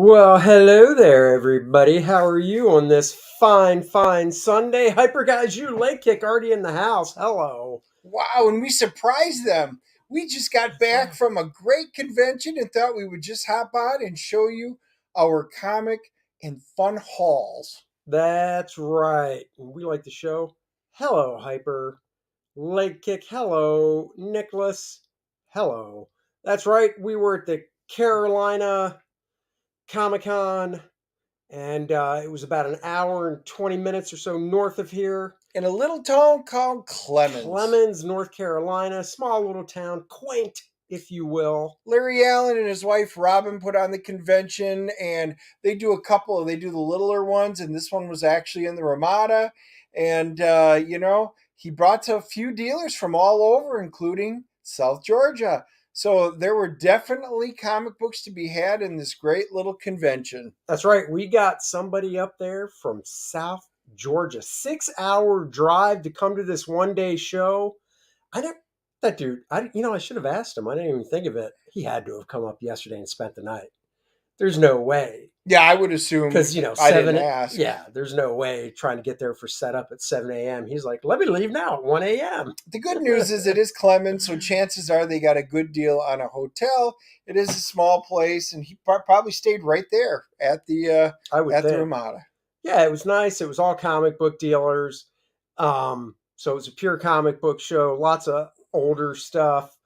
Well, hello there, everybody. How are you on this fine Sunday? Hyper guys, you late kick already in the house. Hello. Wow, and we surprised them. We just got That's back right. from a great convention and thought we would just hop on and show you our comic and fun hauls. That's right. We like the show. Hello, Hyper. Late kick. Hello, Nicholas. Hello. That's right. We were at the Carolina Comic Con, and it was about an hour and 20 minutes or so north of here. In a little town called Clemens. Clemens, North Carolina, small little town, quaint, if you will. Larry Allen and his wife Robin put on the convention, and they do the littler ones, and this one was actually in the Ramada. And, he brought a few dealers from all over, including South Georgia. So there were definitely comic books to be had in this great little convention. That's right. We got somebody up there from South Georgia. 6 hour drive to come to this 1 day show. I never that dude. I should have asked him. I didn't even think of it. He had to have come up yesterday and spent the night. There's no way. Yeah, I would assume Because I didn't seven. ask. Yeah, there's no way trying to get there for setup at 7 a.m. He's like, let me leave now at 1 a.m. The good news is it is Clemens, so chances are they got a good deal on a hotel. It is a small place, and he probably stayed right there at the I would at the think. Ramada. Yeah, it was nice. It was all comic book dealers. So it was a pure comic book show. Lots of older stuff.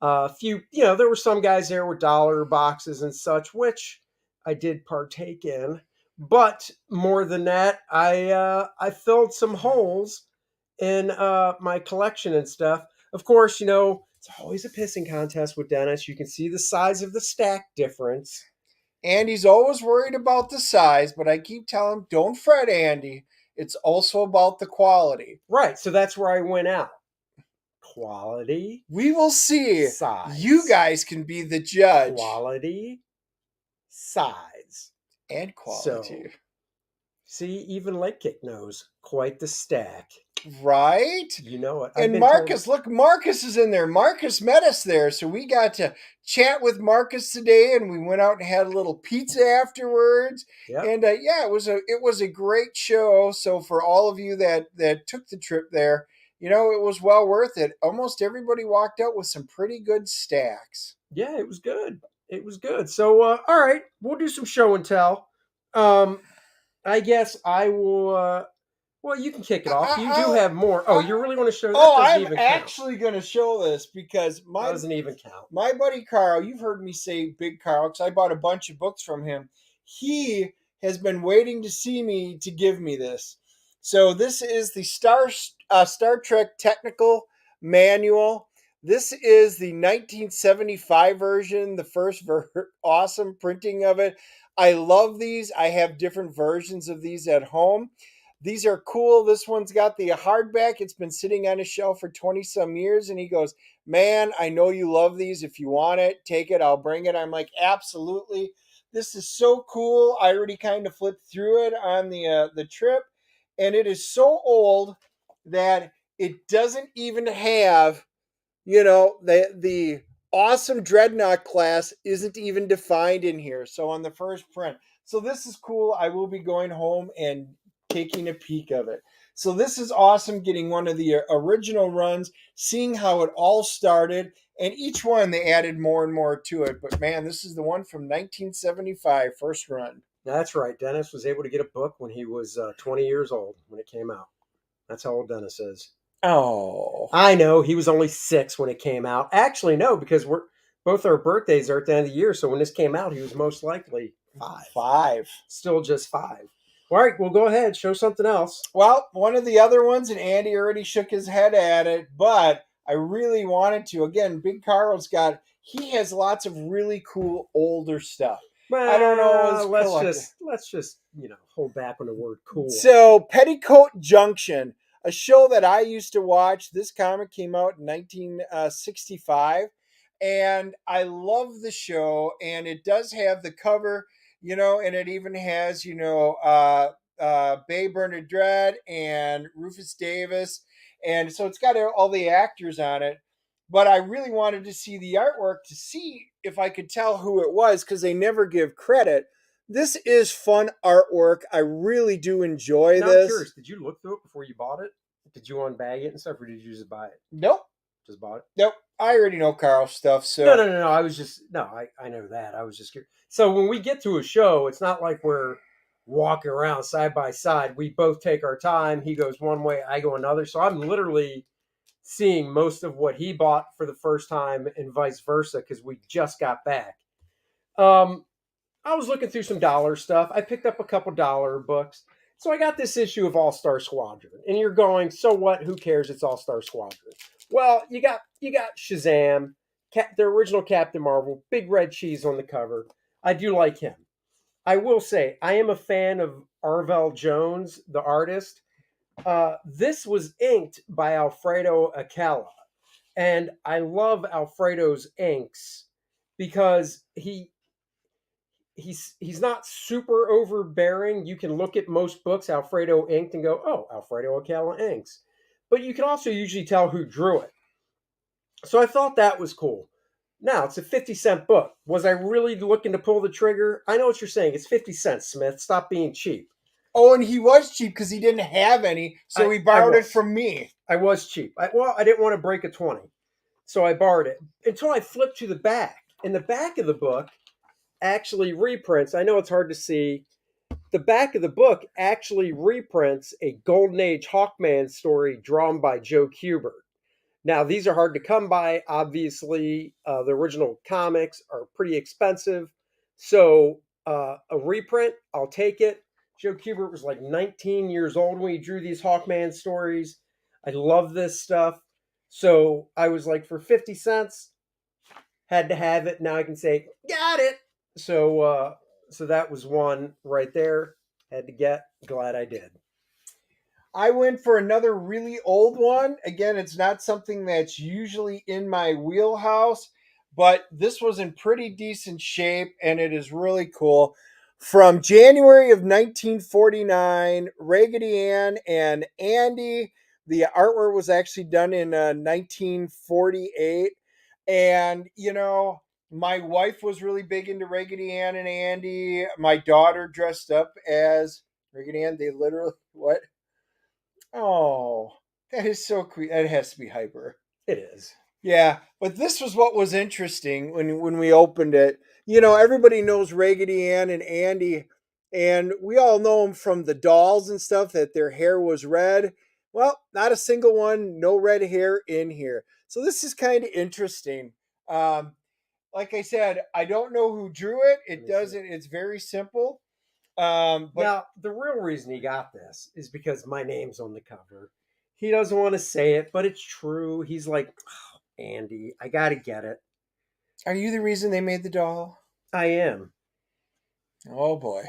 A few, there were some guys there with dollar boxes and such, which I did partake in. But more than that, I filled some holes in my collection and stuff. Of course, it's always a pissing contest with Dennis. You can see the size of the stack difference. Andy's always worried about the size, but I keep telling him, don't fret, Andy. It's also about the quality. Right, so that's where I went out. Quality, We will see. size. You guys can be the judge. Quality, size. And So, quality. see, even Lake Kick knows quite the stack. Right? You know it. And Marcus, look, Marcus is in there. Marcus met us there. So we got to chat with Marcus today, and we went out and had a little pizza afterwards. Yep. And it was a great show. So for all of you that took the trip there, it was well worth it. Almost everybody walked out with some pretty good stacks. Yeah, it was good. It was good. So, all right, we'll do some show and tell. I guess I will. Well, you can kick it off. You do have more. Oh, you really want to show? That Oh, doesn't I'm even count. actually going to show this because Doesn't even count. my buddy Karl, you've heard me say Big Karl because I bought a bunch of books from him. He has been waiting to see me to give me this. So this is the Star Trek Technical Manual. This is the 1975 version, the first awesome printing of it. I love these. I have different versions of these at home. These are cool. This one's got the hardback. It's been sitting on a shelf for 20 some years. And he goes, man, I know you love these. If you want it, take it. I'll bring it. I'm like, absolutely. This is so cool. I already kind of flipped through it on the trip. And it is so old that it doesn't even have, the awesome Dreadnought class isn't even defined in here. So on the first print. So this is cool. I will be going home and taking a peek of it. So this is awesome, getting one of the original runs, seeing how it all started, and each one they added more and more to it. But man, this is the one from 1975, first run. That's right. Dennis was able to get a book when he was 20 years old when it came out. That's how old Dennis is. Oh, I know he was only 6 when it came out. Actually, no, because both our birthdays are at the end of the year. So when this came out, he was most likely 5. 5. Still just 5. All right, well, go ahead. Show something else. Well, one of the other ones, and Andy already shook his head at it, but I really wanted to. Again, Big Carl's he has lots of really cool older stuff. Well, I don't know. Let's just hold back on the word cool. So, Petticoat Junction, a show that I used to watch. This comic came out in 1965, and I love the show. And it does have the cover, and it even has, Bay Bernadette and Rufus Davis, and so it's got all the actors on it. But I really wanted to see the artwork to see if I could tell who it was because they never give credit. This is fun artwork. I really do enjoy Now I'm this. curious. Did you look through it before you bought it? Did you unbag it and stuff, or did you just buy it? Nope. Just bought it? Nope. I already know Karl stuff, No, so no, no, no. I was just no. I know that. I was just curious. So when we get to a show, it's not like we're walking around side by side. We both take our time. He goes one way, I go another. So I'm literally seeing most of what he bought for the first time and vice versa because we just got back. Um, I was looking through some dollar stuff. I picked up a couple dollar books. So I got this issue of All Star Squadron. And you're going, so what? Who cares? It's All Star Squadron. Well, you got Shazam, the original Captain Marvel, big red cheese on the cover. I do like him. I will say I am a fan of Arvell Jones, the artist. This was inked by Alfredo Acala, and I love Alfredo's inks because he's not super overbearing. You can look at most books Alfredo inked and go, "Oh, Alfredo Acala inks," but you can also usually tell who drew it. So I thought that was cool. Now it's a 50-cent book. Was I really looking to pull the trigger? I know what you're saying. It's 50 cents, Smith. Stop being cheap. oh, and he was cheap because he didn't have any, so he borrowed it from me. I was cheap. I didn't want to break a 20. So I borrowed it until I flipped to the back. And the back of the book actually reprints. I know it's hard to see. The back of the book actually reprints a Golden Age Hawkman story drawn by Joe Kubert. Now, these are hard to come by. Obviously, the original comics are pretty expensive. So, a reprint, I'll take it. Joe Kubert was like 19 years old when he drew these Hawkman stories. I love this stuff. So, I was like, for 50 cents, had to have it. Now I can say, got it. So that was one right there. Had to get. Glad I did. I went for another really old one. Again, it's not something that's usually in my wheelhouse, but this was in pretty decent shape and it is really cool. From January of 1949, Raggedy Ann and Andy. The artwork was actually done in 1948. And, my wife was really big into Raggedy Ann and Andy. My daughter dressed up as Raggedy Ann. They literally, what? Oh, that is so cool. That has to be hyper. It is. Yeah, but this was what was interesting when we opened it. Everybody knows Raggedy Ann and Andy, and we all know them from the dolls and stuff that their hair was red. Well, not a single one, no red hair in here. So this is kind of interesting. Like I said, I don't know who drew it. It doesn't. It's very simple. But now, the real reason he got this is because my name's on the cover. He doesn't want to say it, but it's true. He's like, oh, Andy, I got to get it. Are you the reason they made the doll? I am. Oh, boy.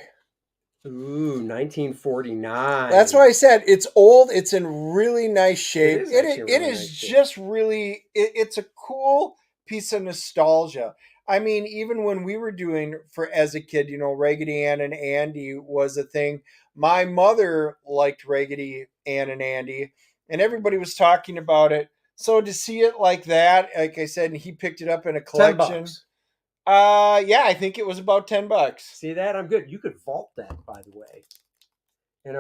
Ooh, 1949. That's why I said it's old. It's in really nice shape. It is just really, it's a cool piece of nostalgia. I mean, even when we were doing as a kid, Raggedy Ann and Andy was a thing. My mother liked Raggedy Ann and Andy, and everybody was talking about it. So to see it like that, like I said, and he picked it up in a collection. $10. Yeah, I think it was about $10. See that? I'm good. You could vault that, by the way, in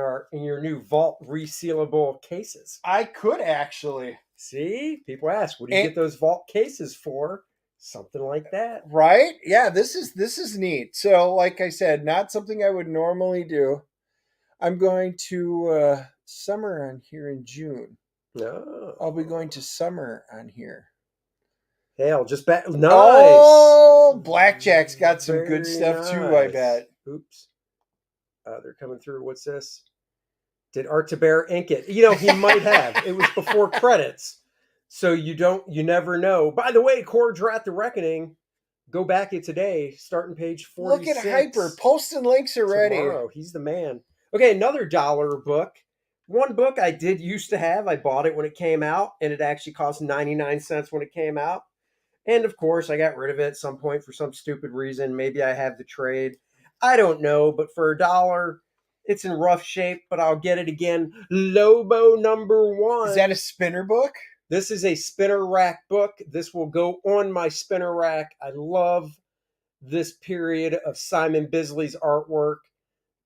your new vault resealable cases. I could actually. See, people ask, what do you get those vault cases for? Something like that, right? Yeah, this is neat. So, like I said, not something I would normally do. I'm going to summer on here in June. No, I'll be going to summer on here. Hell, just nice. Oh, Blackjack's got some Very good stuff nice. too, I bet. Oops, they're coming through. What's this? Did Art to Bear ink it? He might have. It was before credits. So you never know. By the way, Kor-Drath the Reckoning, go back it today, starting page 46. Look at Hyper, posting links already. Tomorrow. He's the man. Okay, another dollar book. One book I did used to have. I bought it when it came out, and it actually cost 99 cents when it came out. And of course, I got rid of it at some point for some stupid reason. Maybe I have the trade. I don't know, but for $1, it's in rough shape, but I'll get it again. Lobo #1. Is that a spinner book? This is a spinner rack book. This will go on my spinner rack. I love this period of Simon Bisley's artwork.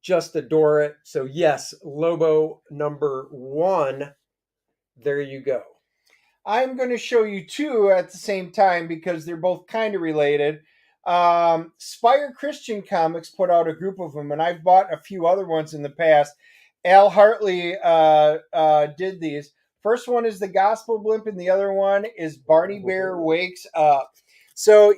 Just adore it. So yes, Lobo #1. There you go. I'm going to show you two at the same time because they're both kind of related. Spire Christian Comics put out a group of them, and I've bought a few other ones in the past. Al Hartley did these. First one is the Gospel Blimp, and the other one is Barney Bear Wakes Up. So,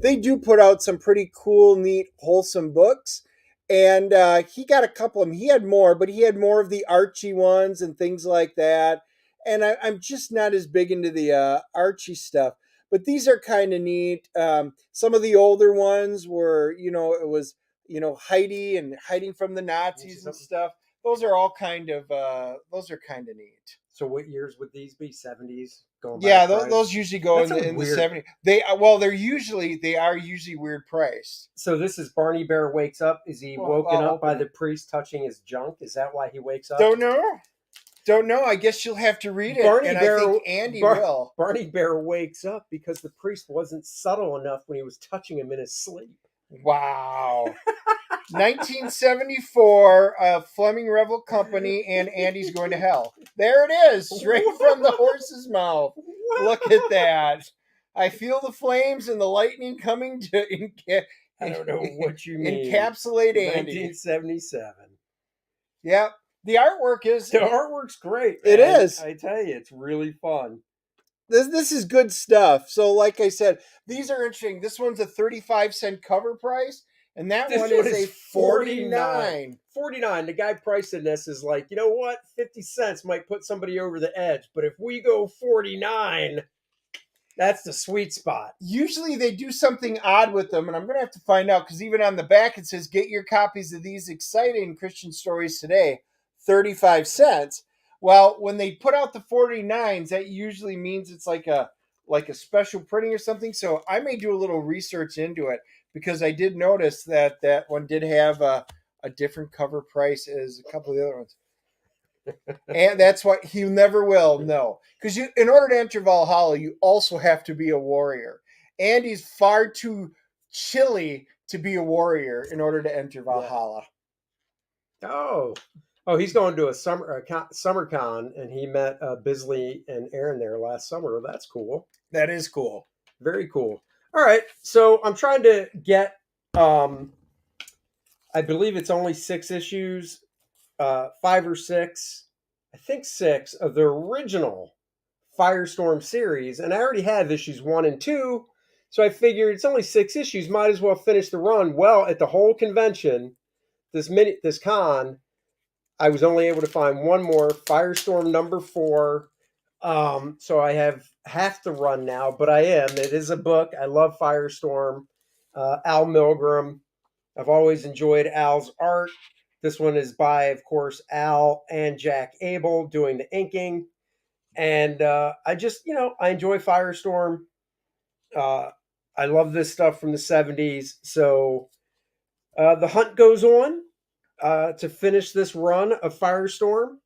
they do put out some pretty cool, neat, wholesome books. And he got a couple of them. He had more, but he had more of the Archie ones and things like that. And I'm just not as big into the Archie stuff. But these are kind of neat. Some of the older ones were, it was, Heidi and hiding from the Nazis and stuff. Those are kind of neat. So what years would these be? 70s? Yeah, those usually go in the 70s. They are usually weird priced. So this is Barney Bear Wakes Up. Is he woken up by the priest touching his junk? Is that why he wakes up? Don't know. I guess you'll have to read it. I think Andy will. Barney Bear wakes up because the priest wasn't subtle enough when he was touching him in his sleep. Wow. 1974, Fleming Revel Company, and Andy's Going to Hell. There it is, straight from the horse's mouth. Look at that. I feel the flames and the lightning coming to I don't know what you mean. Encapsulate Andy. 1977. Yep. The artwork's great. It is. I tell you, it's really fun. This is good stuff. So, like I said, these are interesting. This one's a 35-cent cover price, and that one is a 49. 49. The guy pricing this is like, you know what? 50 cents might put somebody over the edge, but if we go 49, that's the sweet spot. Usually they do something odd with them, and I'm going to have to find out because even on the back it says, get your copies of these exciting Christian stories today, 35 cents. Well, when they put out the 49s, that usually means it's like a special printing or something. So I may do a little research into it because I did notice that one did have a different cover price as a couple of the other ones. And that's what he never will know. Because in order to enter Valhalla, you also have to be a warrior. Andy's far too chilly to be a warrior in order to enter Valhalla. Yeah. Oh, he's going to a summer con, and he met Bisley and Aaron there last summer. That's cool. That is cool. Very cool. All right, so I'm trying to get, I believe it's only 6 issues, 5 or 6, I think 6 of the original Firestorm series, and I already have issues 1 and 2, so I figured it's only 6 issues, might as well finish the run. Well, at the whole convention, this con, I was only able to find one more, Firestorm #4. So I have half the run now, but it is a book. I love Firestorm. Al Milgrom. I've always enjoyed Al's art. This one is by, of course, Al and Jack Abel doing the inking. And I just, I enjoy Firestorm. I love this stuff from the 70s. So the hunt goes on to finish this run of Firestorm.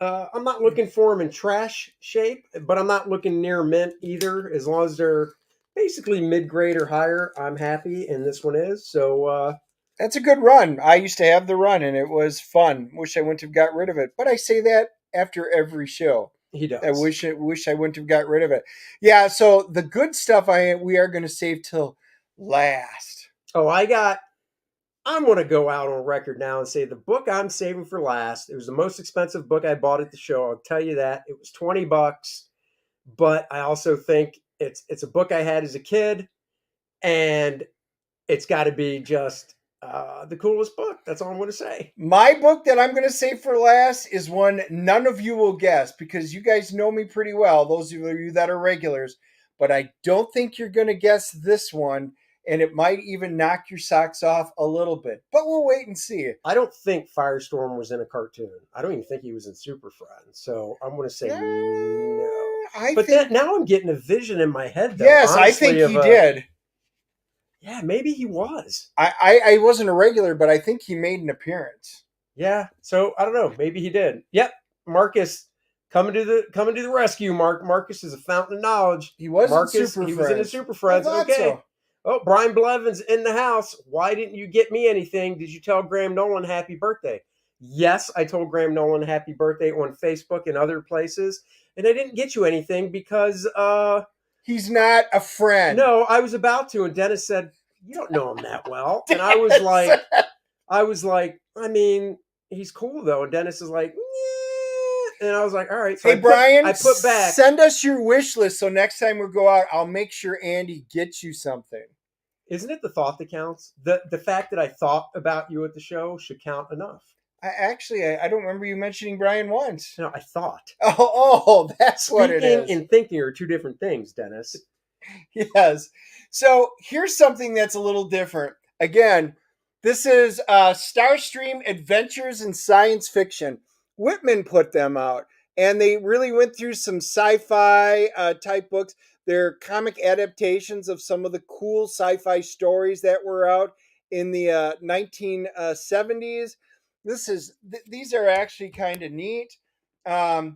I'm not looking for them in trash shape, but I'm not looking near mint either. As long as they're basically mid-grade or higher, I'm happy, and this one is. So that's a good run. I used to have the run, and it was fun. Wish I wouldn't have got rid of it. But I say that after every show. He does. I wish I wouldn't have got rid of it. Yeah, so the good stuff we are going to save till last. Oh, I'm going to go out on record now and say the book I'm saving for last. It was the most expensive book I bought at the show. I'll tell you that. It was $20, but I also think it's a book I had as a kid, and it's got to be just the coolest book. That's all I'm going to say. My book that I'm going to save for last is one none of you will guess because you guys know me pretty well, those of you that are regulars, but I don't think you're going to guess this one. And it might even knock your socks off a little bit. But we'll wait and see. I don't think Firestorm was in a cartoon. I don't even think he was in Super Friends. So I'm going to say no. Now I'm getting a vision in my head, though. Yes, honestly, I think he did. Yeah, maybe he was. I wasn't a regular, but I think he made an appearance. Yeah, so I don't know. Maybe he did. Yep, Marcus coming to the rescue. Marcus is a fountain of knowledge. He was Marcus, in Super Friends. He was in the Super Friends. Okay. So. Oh, Brian Blevins in the house. Why didn't you get me anything? Did you tell Graham Nolan happy birthday? Yes, I told Graham Nolan happy birthday on Facebook and other places, and I didn't get you anything because He's not a friend. no, I was about to, and Dennis said, "You don't know him that well," and Dennis. I was like, I mean, he's cool though, and Dennis is like, yeah. And I was like, all right. So Hey, Brian, I put back. send us your wish list so next time we go out, I'll make sure Andy gets you something. Isn't it the thought that counts? The fact that I thought about you at the show should count enough. I don't remember you mentioning Brian once. No, I thought. Oh, that's what it is. Speaking and thinking are two different things, Dennis. Yes. So here's something that's a little different. Again, this is Starstream Adventures in Science Fiction. Whitman put them out, and they really went through some sci-fi type books. They're comic adaptations of some of the cool sci-fi stories that were out in the 1970s. These are actually kind of neat. I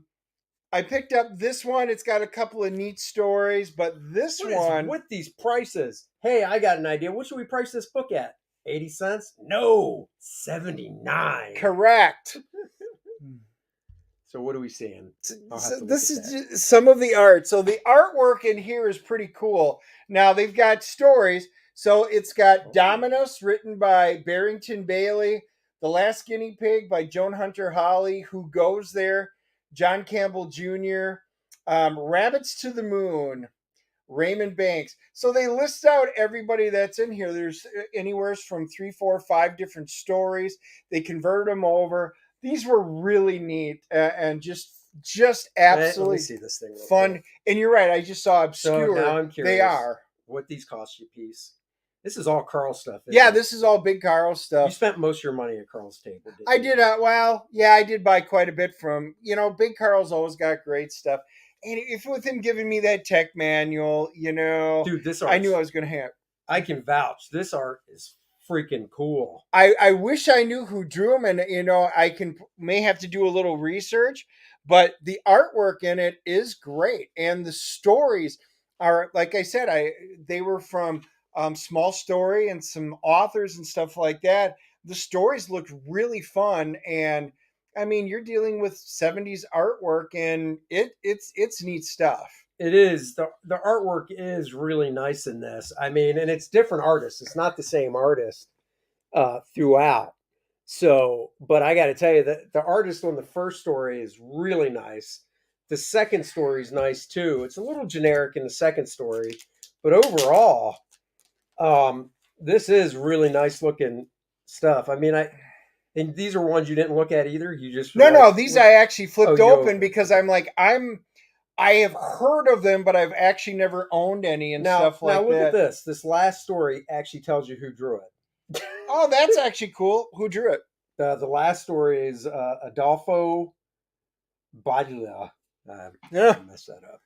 picked up this one. It's got a couple of neat stories, but this What one is with these prices? Hey, I got an idea. What should we price this book at? 80 cents? No, 79. correct. So what are we seeing? So this is some of the art. So the artwork in here is pretty cool. Now they've got stories. So it's got Dominus, written by Barrington Bailey, The Last Guinea Pig by Joan Hunter Holly, Who Goes There, John Campbell Jr., Rabbits to the Moon, Raymond Banks. So they list out everybody that's in here. There's anywhere from 3, 4, 5 different stories. They convert them over. These were really neat and just absolutely see this thing fun. quick. And you're right. I just saw obscure. So now I'm curious. They are. What these cost you a piece? This is all Karl stuff. Yeah, it? This is all Big Karl stuff. You spent most of your money at Karl's table. I did. Well, yeah, I did buy quite a bit from. Big Karl's always got great stuff. And if with him giving me that tech manual, dude, this art, I knew I was going to have. I can vouch. This art is freaking cool. I wish I knew who drew them, and I may have to do a little research, but the artwork in it is great, and the stories are, like I said, they were from Small Story and some authors and stuff like that. The stories looked really fun, and I mean, you're dealing with 70s artwork, and it's neat stuff. It is. The artwork is really nice in this. I mean, and it's different artists. It's not the same artist throughout. So, but I got to tell you that the artist on the first story is really nice. The second story is nice too. It's a little generic in the second story, but overall, this is really nice looking stuff. I mean, and these are ones you didn't look at either. You just no. These I actually flipped open you because I'm like I have heard of them, but I've actually never owned any and stuff like that. Now look at this. This last story actually tells you who drew it. Oh, that's actually cool. Who drew it? The last story is Adolfo Badula. Yeah, I messed that up.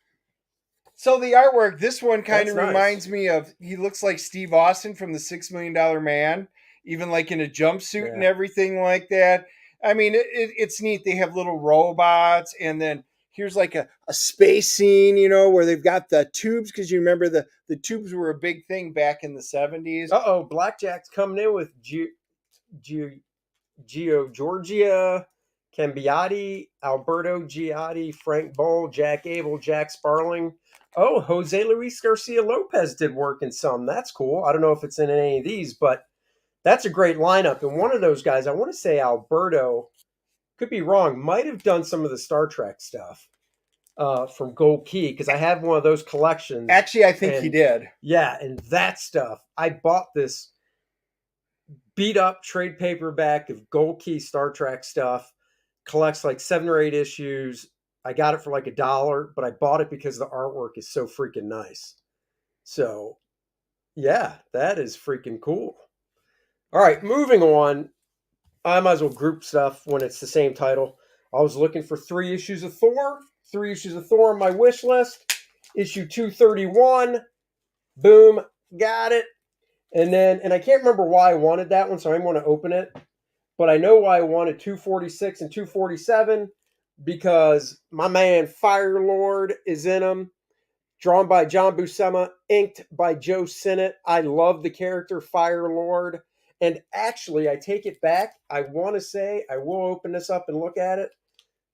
So the artwork, this one kind of That's nice. reminds me of. He looks like Steve Austin from the $6 Million Man, even like in a jumpsuit and everything like that. I mean, it's neat. They have little robots, and then here's like a space scene, where they've got the tubes, because you remember the tubes were a big thing back in the 70s. Blackjack's coming in with Gio Giorgia, Cambiati, Alberto Giotti, Frank Boll, Jack Abel, Jack Sparling. Oh, Jose Luis Garcia Lopez did work in some. That's cool. I don't know if it's in any of these, but that's a great lineup. And one of those guys, I want to say Alberto, could be wrong, might have done some of the Star Trek stuff from Gold Key, because I have one of those collections. Actually, I think he did. Yeah, and that stuff. I bought this beat up trade paperback of Gold Key Star Trek stuff. Collects like 7 or 8 issues. I got it for like $1, but I bought it because the artwork is so freaking nice. So, yeah, that is freaking cool. All right, moving on. I might as well group stuff when it's the same title. I was looking for 3 issues of Thor. 3 issues of Thor on my wish list. Issue 231. Boom, got it. And I can't remember why I wanted that one, so I'm going to open it. But I know why I wanted 246 and 247, because my man Fire Lord is in them. Drawn by John Buscema, inked by Joe Sinnott. I love the character Fire Lord. And actually, I take it back. I want to say, I will open this up and look at it.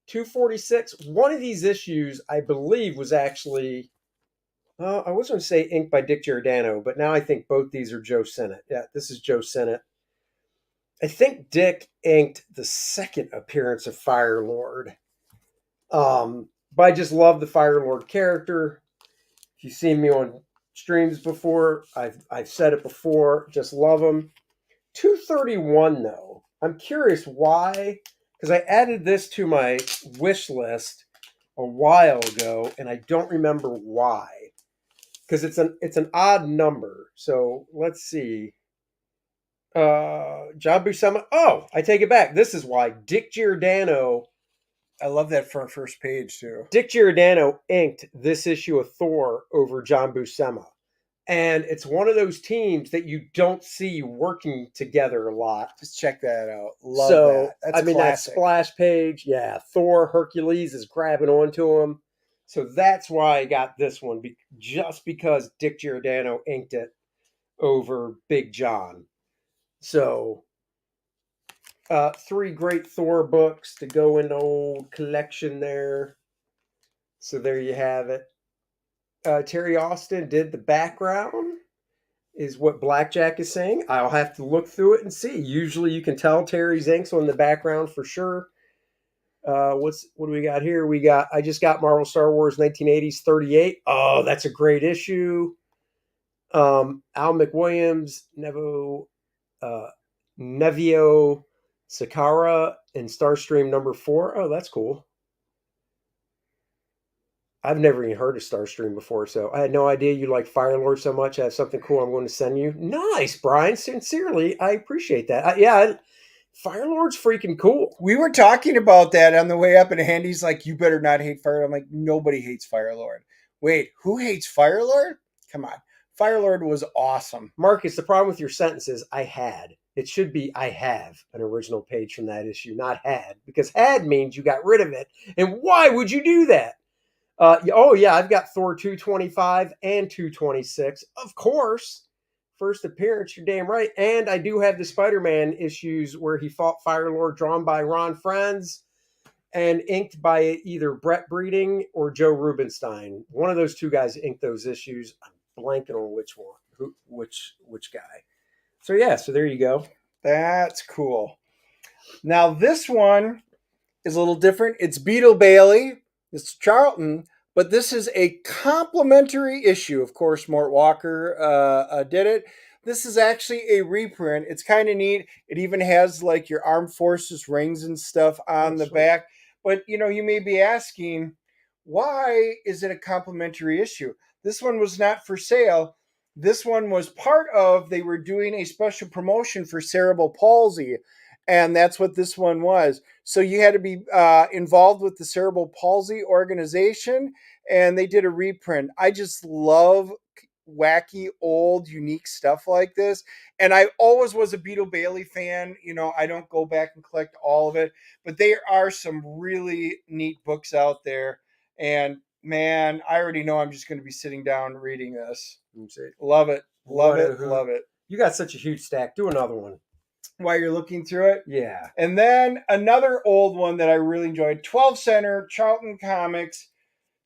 246. One of these issues, I believe, was actually, I was going to say inked by Dick Giordano, but now I think both these are Joe Sinnott. Yeah, this is Joe Sinnott. I think Dick inked the second appearance of Fire Lord. But I just love the Fire Lord character. If you've seen me on streams before, I've said it before. Just love him. 231 though. I'm curious why, because I added this to my wish list a while ago, and I don't remember why. Because it's an odd number. So let's see. John Buscema. Oh, I take it back. This is why Dick Giordano. I love that front first page too. Dick Giordano inked this issue of Thor over John Buscema. And it's one of those teams that you don't see working together a lot. Just check that out. Love that. That's that splash page, yeah, Thor, Hercules is grabbing onto him. So that's why I got this one, just because Dick Giordano inked it over Big John. So, 3 great Thor books to go in the old collection there. So there you have it. Terry Austin did the background, is what Blackjack is saying. I'll have to look through it and see. Usually you can tell Terry's inks on the background for sure. What do we got here? I just got Marvel Star Wars 1980s 38. Oh, that's a great issue. Al McWilliams, Nevio Sakara, and Starstream number 4. Oh, that's cool. I've never even heard of Starstream before, so I had no idea you like Firelord so much. I have something cool I'm going to send you. Nice, Brian. Sincerely, I appreciate that. Firelord's freaking cool. We were talking about that on the way up, and Andy's like, you better not hate Firelord. I'm like, nobody hates Firelord. Wait, who hates Firelord? Come on. Firelord was awesome. Marcus, the problem with your sentence is I had. It should be I have an original page from that issue, not had, because had means you got rid of it. And why would you do that? I've got Thor 225 and 226. Of course. First appearance, you're damn right. And I do have the Spider-Man issues where he fought Firelord, drawn by Ron Frenz and inked by either Brett Breeding or Joe Rubinstein. One of those two guys inked those issues. I'm blanking on which one, which guy. So yeah, so there you go. That's cool. Now this one is a little different. It's Beetle Bailey. It's Charlton, but this is a complimentary issue. Of course, Mort Walker did it. This is actually a reprint. It's kind of neat. It even has like your armed forces rings and stuff on the back. But, you may be asking, why is it a complimentary issue? This one was not for sale. This one was part of, they were doing a special promotion for cerebral palsy. And that's what this one was. So you had to be involved with the Cerebral Palsy organization, and they did a reprint. I just love wacky, old, unique stuff like this. And I always was a Beetle Bailey fan. I don't go back and collect all of it, but there are some really neat books out there. And man, I already know I'm just going to be sitting down reading this. Love it. Love it. Love it. You got such a huge stack. Do another one. While you're looking through it. Yeah. And then another old one that I really enjoyed, 12 Center, Charlton Comics,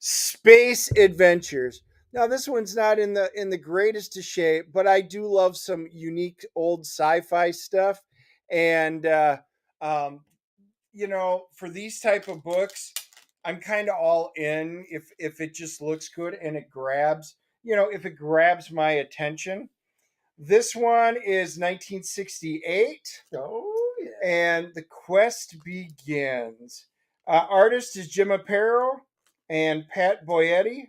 Space Adventures. Now this one's not in the greatest of shape, but I do love some unique old sci-fi stuff. And for these type of books, I'm kind of all in if it just looks good and it grabs, if it grabs my attention. This one is 1968. Oh, yeah. And the quest begins. Artist is Jim Aparo and Pat Boyetti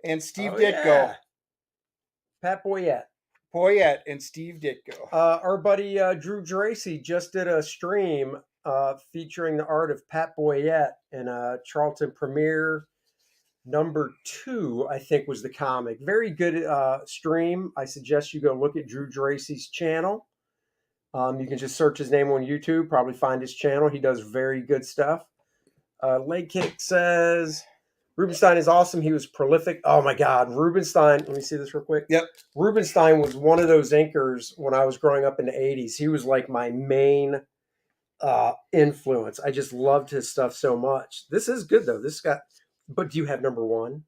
and Steve Ditko. Yeah. Pat Boyette. Boyette and Steve Ditko. Our buddy Drew Geraci just did a stream featuring the art of Pat Boyette in Charlton Premiere. Number 2, I think, was the comic. Very good stream. I suggest you go look at Drew Geraci's channel. You can just search his name on YouTube, probably find his channel. He does very good stuff. Leg Kick says, Rubenstein is awesome. He was prolific. Oh my God, Rubenstein. Let me see this real quick. Yep. Rubenstein was one of those inkers when I was growing up in the 80s. He was like my main influence. I just loved his stuff so much. This is good though. But do you have number one?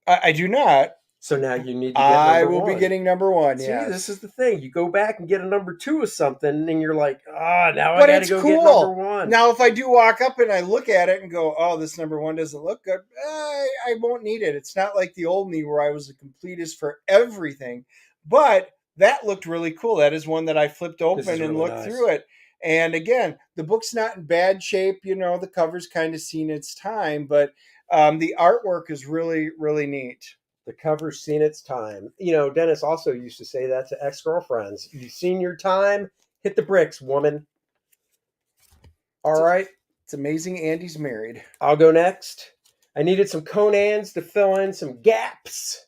I do not. So now you need to get I number will one. be getting number one. See, yes. this is the thing. You go back and get a number two of something, and you're like, now But I got to it's go cool. get number one. Now, if I do walk up and I look at it and go, "Oh, this number one doesn't look good," I won't need it. It's not like the old me where I was a completist for everything. But that looked really cool. That is one that I flipped open and really looked nice. through it. And again, the book's not in bad shape. You know, the cover's kind of seen its time, but the artwork is really, really neat. The cover's seen its time. You know, Dennis also used to say that to ex-girlfriends. You've seen your time. Hit the bricks, woman. All right. It's amazing Andy's married. I'll go next. I needed some Conans to fill in some gaps.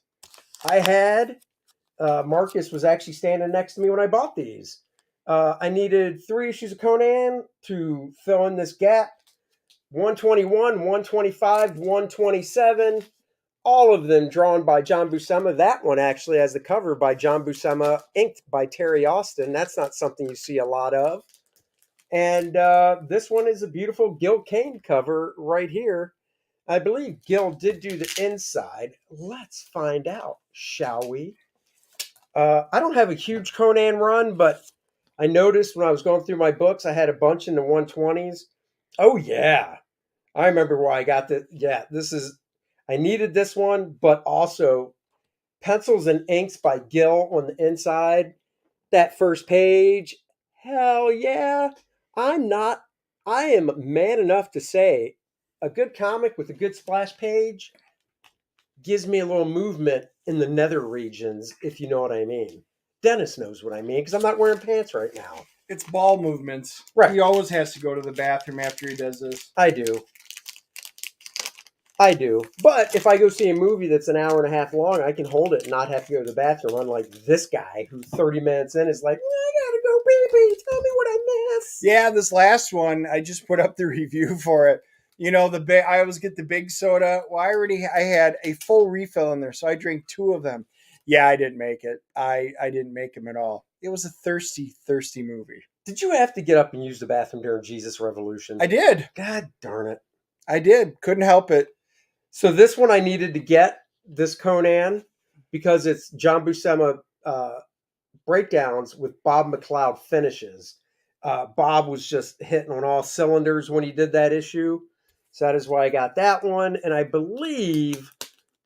I had Marcus was actually standing next to me when I bought these. I needed 3 issues of Conan to fill in this gap. 121, 125, 127. All of them drawn by John Buscema. That one actually has the cover by John Buscema, inked by Terry Austin. That's not something you see a lot of. And this one is a beautiful Gil Kane cover right here. I believe Gil did do the inside. Let's find out, shall we? I don't have a huge Conan run, but I noticed when I was going through my books, I had a bunch in the 120s. Oh, yeah. I remember why I got the. Yeah, I needed this one, but also pencils and inks by Gil on the inside. That first page, hell yeah. I am man enough to say a good comic with a good splash page gives me a little movement in the nether regions, if you know what I mean. Dennis knows what I mean, because I'm not wearing pants right now. It's ball movements. Right. He always has to go to the bathroom after he does this. I do. But if I go see a movie that's an hour and a half long, I can hold it and not have to go to the bathroom. Unlike this guy who 30 minutes in is like, I gotta go pee-pee. Tell me what I miss. Yeah, this last one, I just put up the review for it. You know, I always get the big soda. Well, I had a full refill in there, so I drank 2 of them. Yeah, I didn't make it. I didn't make them at all. It was a thirsty, thirsty movie. Did you have to get up and use the bathroom during Jesus Revolution? I did. God darn it. I did. Couldn't help it. So this one I needed to get, this Conan, because it's John Buscema breakdowns with Bob McLeod finishes. Bob was just hitting on all cylinders when he did that issue. So that is why I got that one. And I believe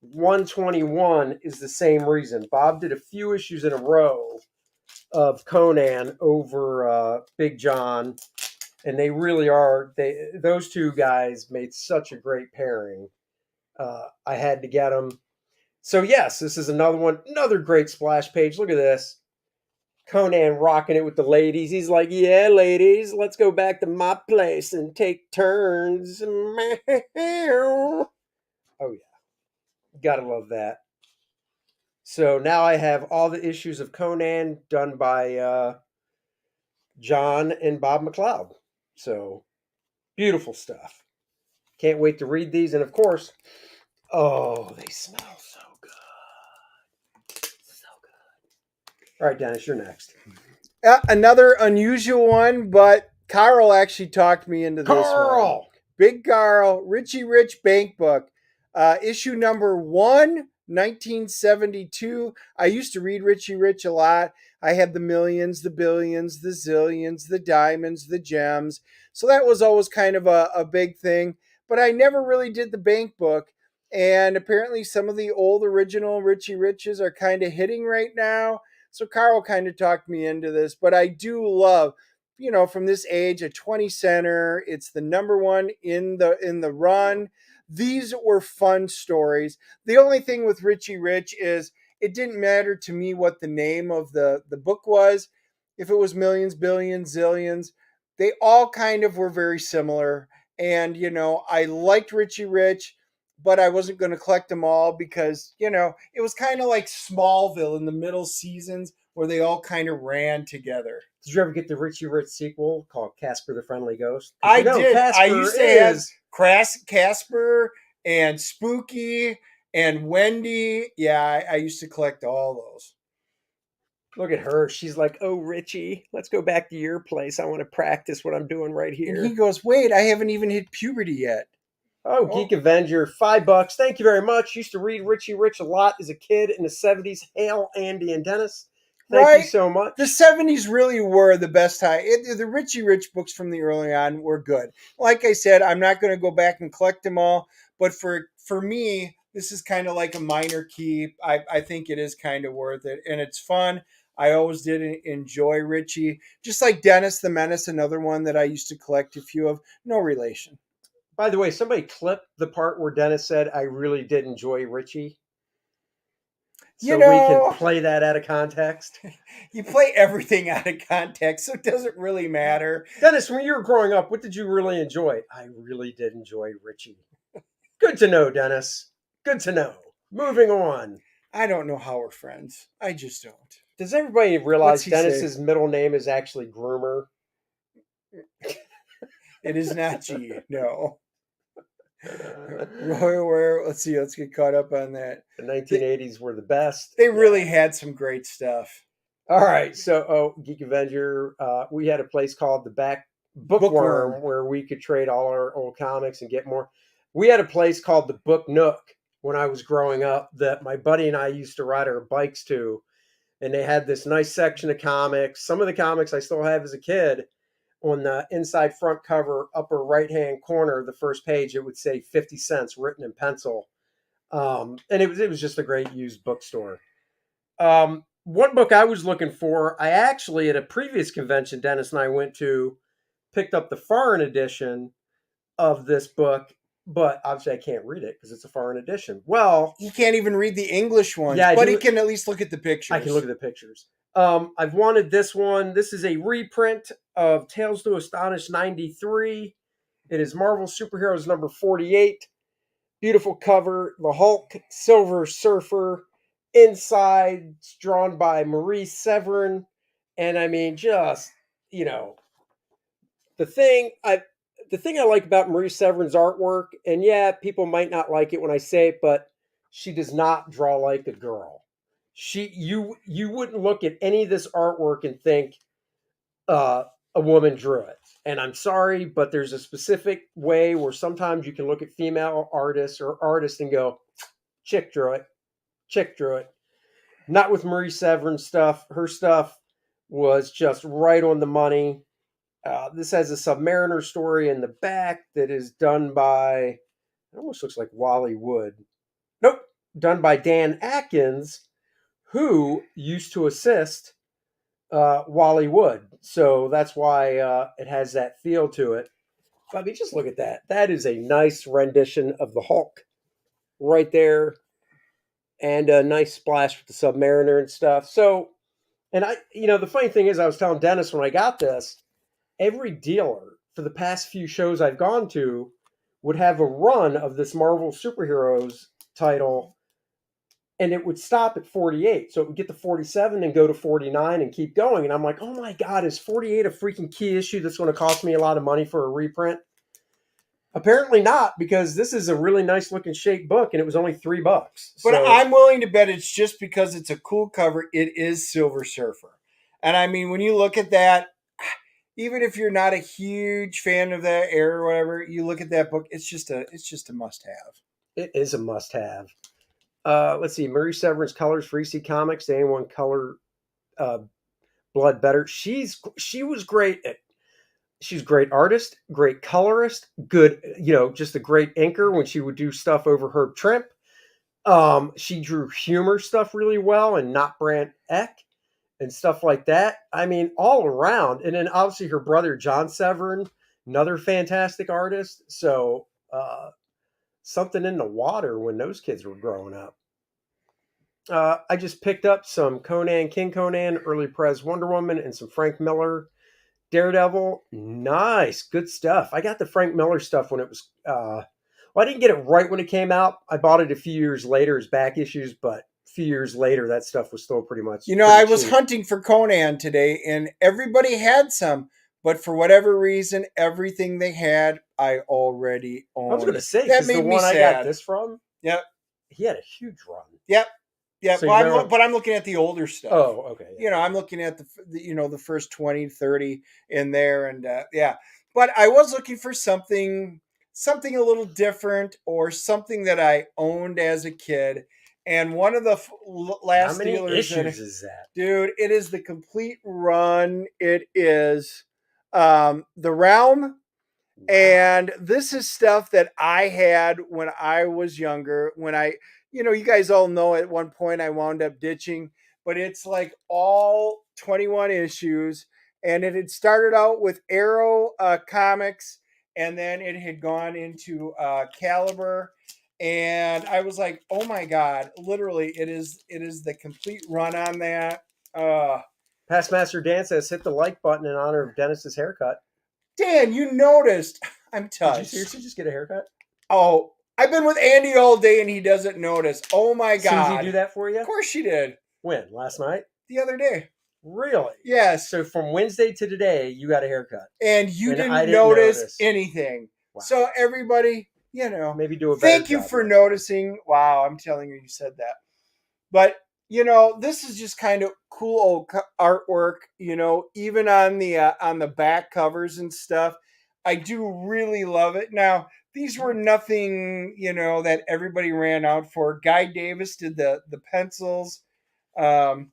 121 is the same reason. Bob did a few issues in a row of Conan over Big John. And they really are, those two guys made such a great pairing. I had to get them. So yes, this is another one, another great splash page. Look at this. Conan rocking it with the ladies. He's like, yeah, ladies, let's go back to my place and take turns. Oh, yeah. Gotta love that. So now I have all the issues of Conan done by John and Bob McLeod. So beautiful stuff. Can't wait to read these. And of course, oh, they smell so good. So good. All right, Dennis, you're next. Another unusual one, but Karl actually talked me into this one. Big Karl, Richie Rich Bank Book. Issue number 1, 1972. I used to read Richie Rich a lot. I had the millions, the billions, the zillions, the diamonds, the gems. So that was always kind of a big thing. But I never really did the bank book. And apparently some of the old original Richie Riches are kind of hitting right now. So Karl kind of talked me into this. But I do love, you know, from this age, a 20 center. It's the number 1 in the run. These were fun stories. The only thing with Richie Rich is it didn't matter to me what the name of the book was. If it was millions, billions, zillions, they all kind of were very similar. And, you know, I liked Richie Rich, but I wasn't going to collect them all because, you know, it was kind of like Smallville in the middle seasons where they all kind of ran together. Did you ever get the Richie Rich sequel called Casper the Friendly Ghost? I did. I used to have Casper and Spooky and Wendy. Yeah, I used to collect all those. Look at her. She's like, "Oh, Richie, let's go back to your place. I want to practice what I'm doing right And he here." goes, "Wait, I haven't even hit puberty yet." Oh, Oh, Geek Avenger, $5. Thank you very much. Used to read Richie Rich a lot as a kid in the 70s. Hail, Andy and Dennis. Thank you right. so The much. 70s really were the best time. The Richie Rich books from the early on were good. Like I said, I'm not going to go back and collect them all, but for me, this is kind of like a minor keep. I think it is kind of worth it, and it's fun. I always did enjoy Richie, just like Dennis the Menace, another one that I used to collect a few of. No relation. By the way, somebody clipped the part where Dennis said, "I really did enjoy Richie," You so we can know, play that out of context. you play everything out of context, so it doesn't really matter. Dennis, when you were growing up, what did you really enjoy? I really did enjoy Richie. Good to know, Dennis. Good to know. Moving on. I don't know how we're friends. I just don't. Does everybody What's realize he say? Dennis's middle name is actually Groomer? It is not G. No. Where? Let's see. Let's get caught up on that. The They, 1980s were the best. they Yeah. really had some great stuff. All right. So, Geek Avenger, we had a place called the Back Bookworm. Bookworm where we could trade all our old comics and get more. We had a place called the Book Nook when I was growing up that my buddy and I used to ride our bikes to. And they had this nice section of comics. Some of the comics I still have as a kid. On the inside front cover, upper right hand corner, the first page, it would say 50 cents written in pencil. And it was just a great used bookstore. One book I was looking for, I actually, at a previous convention Dennis and I went to, picked up the foreign edition of this book, but obviously I can't read it because it's a foreign edition. Well, He can't even read the English ones, yeah, I but he do. can at least look at the I can look pictures. at the pictures. I've wanted this one. This is a reprint of Tales to Astonish 93. It is Marvel Superheroes number 48. Beautiful cover. The Hulk, Silver Surfer. Inside, drawn by Marie Severin. And I mean, just, you know, the thing I the thing I like about Marie Severin's artwork, and yeah, people might not like it when I say it, but she does not draw like a girl. You wouldn't look at any of this artwork and think uh, a woman drew it. And I'm sorry, but there's a specific way where sometimes you can look at female artists or artists and go, chick drew it, chick drew it. Not with Marie Severin's stuff. Her stuff was just right on the money. This has a Submariner story in the back that is done by, it almost looks like Wally Wood. Nope, done by Dan Atkins, who used to assist Wally Wood. So that's why it has that feel to it. But I mean, just look at that. That is a nice rendition of the Hulk right there, and a nice splash with the Submariner and stuff. So, and the funny thing is, I was telling Dennis when I got this, every dealer for the past few shows I've gone to would have a run of this Marvel Superheroes title, and it would stop at 48. So it would get to 47 and go to 49 and keep going. And I'm like, oh my God, is 48 a freaking key issue that's going to cost me a lot of money for a reprint? Apparently not, because this is a really nice looking shaped book and it was only $3. But So I'm willing to bet it's just because it's a cool cover. It is Silver Surfer. And I mean, when you look at that, even if you're not a huge fan of that era or whatever, you look at that book, it's just a must have. it is a must have. Let's see, Marie Severin's colors for EC Comics. They ain't one color uh, blood better. She was great at she's a great artist, great colorist, good, just a great inker when she would do stuff over Herb Trimp. She drew humor stuff really well and not Brant Eck and stuff like that. I mean, all around. And then obviously her brother, John Severin, another fantastic artist. So, something in the water when those kids were growing up. I just picked up some Conan, King Conan, early Prez Wonder Woman, and some Frank Miller Daredevil. Nice, good stuff. I got the Frank Miller stuff when it was. Well, I didn't get it right when it came out. I bought it a few years later as back issues, but a few years later, that stuff was still pretty much. I Pretty was cheap. hunting for Conan today, and everybody had some, but for whatever reason, everything they had, I already I was own. going to say, That because the made me one I got sad. this from, Yep. he had a huge run. Yep. So you remember, But I'm looking at the older stuff. oh, okay. You know, I'm looking at the first 20, 30 in there, and yeah. But I was looking for something a little different, or something that I owned as a kid. And one of the How last many dealers that, issues is that? dude, it is the complete run. It is the Realm. Wow. And this is stuff that I had when I was younger. When you guys all know at one point I wound up ditching, but it's like all 21 issues. And it had started out with Arrow comics, and then it had gone into Caliber. And I was like, oh my God, literally, it is the complete run on that. Past Master Dan says, hit the like button in honor of Dennis's haircut. Dan, you noticed. I'm touched. Did you seriously just get a haircut? Oh, I've been with Andy all day and he doesn't notice. Oh my God. Susie do that for you? Of course she did. When? Last night? The other day. Really? Yes. So from Wednesday to today, you got a haircut. And you And didn't, I didn't notice anything. Wow. So everybody, maybe do a better thank you job for next noticing. Wow, I'm telling you said that. But, this is just kind of cool old artwork, even on the back covers and stuff. I do really love it. Now, these were nothing, that everybody ran out for. Guy Davis did the pencils. What's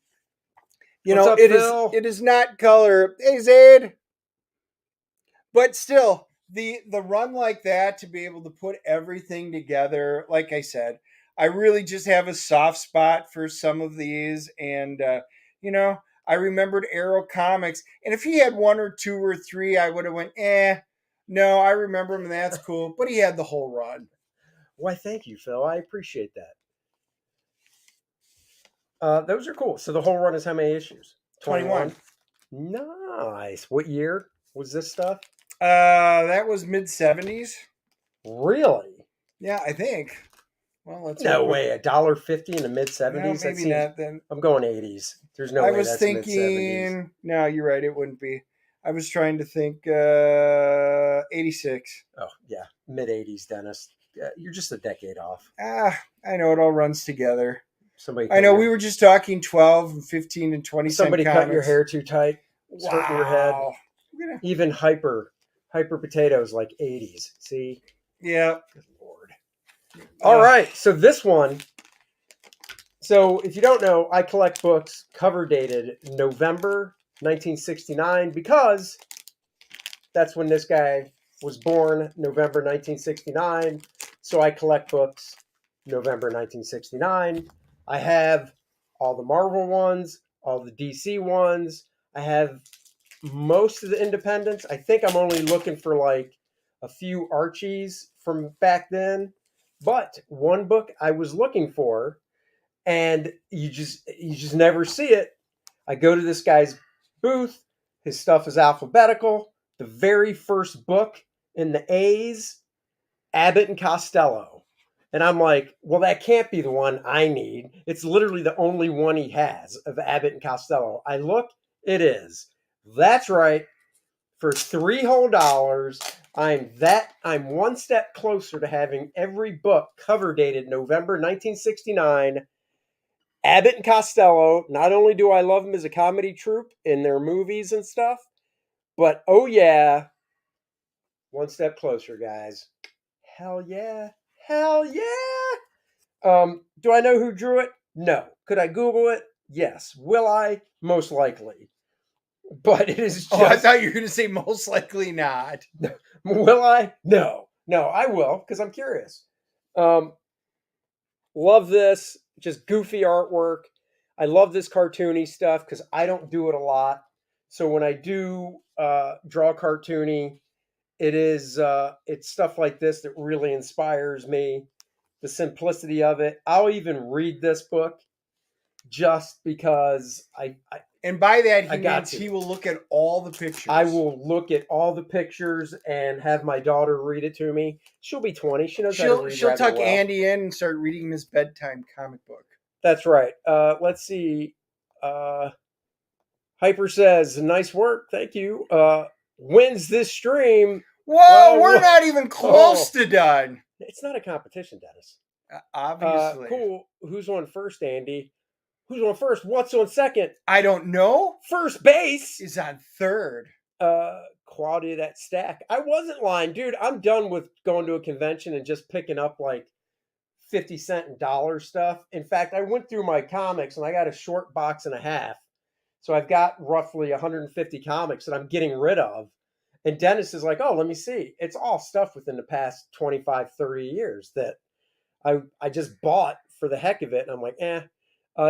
up, Phil? It is not color. Hey, Zaid. But still, the run like that, to be able to put everything together, like I said, I really just have a soft spot for some of these. And I remembered Arrow comics, and if he had one or two or three, I would have went, no, I remember him, and that's cool. But he had the whole run. Why, thank you, Phil. I appreciate that. Those are cool. So the whole run is how many issues? 21. Nice. What year was this stuff? That was mid-70s. Really? Yeah, I think. Well, let's no way. $1.50 in the mid-70s? No, maybe not. Then I'm going 80s. There's no way that's mid-70s. No, you're right. It wouldn't be. I was trying to think 86. Oh, yeah. Mid-80s, Dennis. You're just a decade off. I know it all runs together. I know we were just talking 12 and 15 and 20 somebody cent cut comics. your hair too tight. It's hurting your head. Even hyper potatoes like 80s. See? Yeah. Good Lord. All right. So this one. So if you don't know, I collect books cover dated November 1969 because that's when this guy was born, November 1969. So I collect books November 1969. I have all the Marvel ones, all the DC ones. I have most of the independents. I think I'm only looking for like a few Archies from back then. But one book I was looking for, and you just never see it. I go to this guy's booth. His stuff is alphabetical. The very first book in the A's, Abbott and Costello. And I'm like, well, that can't be the one I need. It's literally the only one he has of Abbott and Costello. I look, it is. That's right. For $3 whole, I'm one step closer to having every book cover dated November 1969. Abbott and Costello. Not only do I love them as a comedy troupe in their movies and stuff, but oh yeah, one step closer, guys. Hell yeah. Hell yeah. Do I know who drew it? No. Could I Google it? Yes. Will I? Most likely. But it is just... Oh, I thought you were going to say most likely not. Will I? No. No, I will, because I'm curious. Love this. Just goofy artwork. I love this cartoony stuff because I don't do it a lot. So when I do draw cartoony, it's stuff like this that really inspires me. The simplicity of it. I'll even read this book just because and by that he means he will look at all the pictures. I will look at all the pictures and have my daughter read it to me. She'll be 20. She knows how to read. She'll tuck Andy in and start reading his bedtime comic book. That's right. Let's see. Hyper says, nice work. Thank you. Wins this stream. Whoa, we're Whoa, not even close whoa. to done. It's not a competition, Dennis. Obviously. Cool. Who's on first, Andy? Who's on first? What's on second? I don't know. First base Is on third. quality of that stack. I wasn't lying, dude. I'm done with going to a convention and just picking up like 50 cent and dollar stuff. In fact, I went through my comics and I got a short box and a half. So I've got roughly 150 comics that I'm getting rid of. And Dennis is like, oh, let me see. It's all stuff within the past 25, 30 years that I just bought for the heck of it. And I'm like,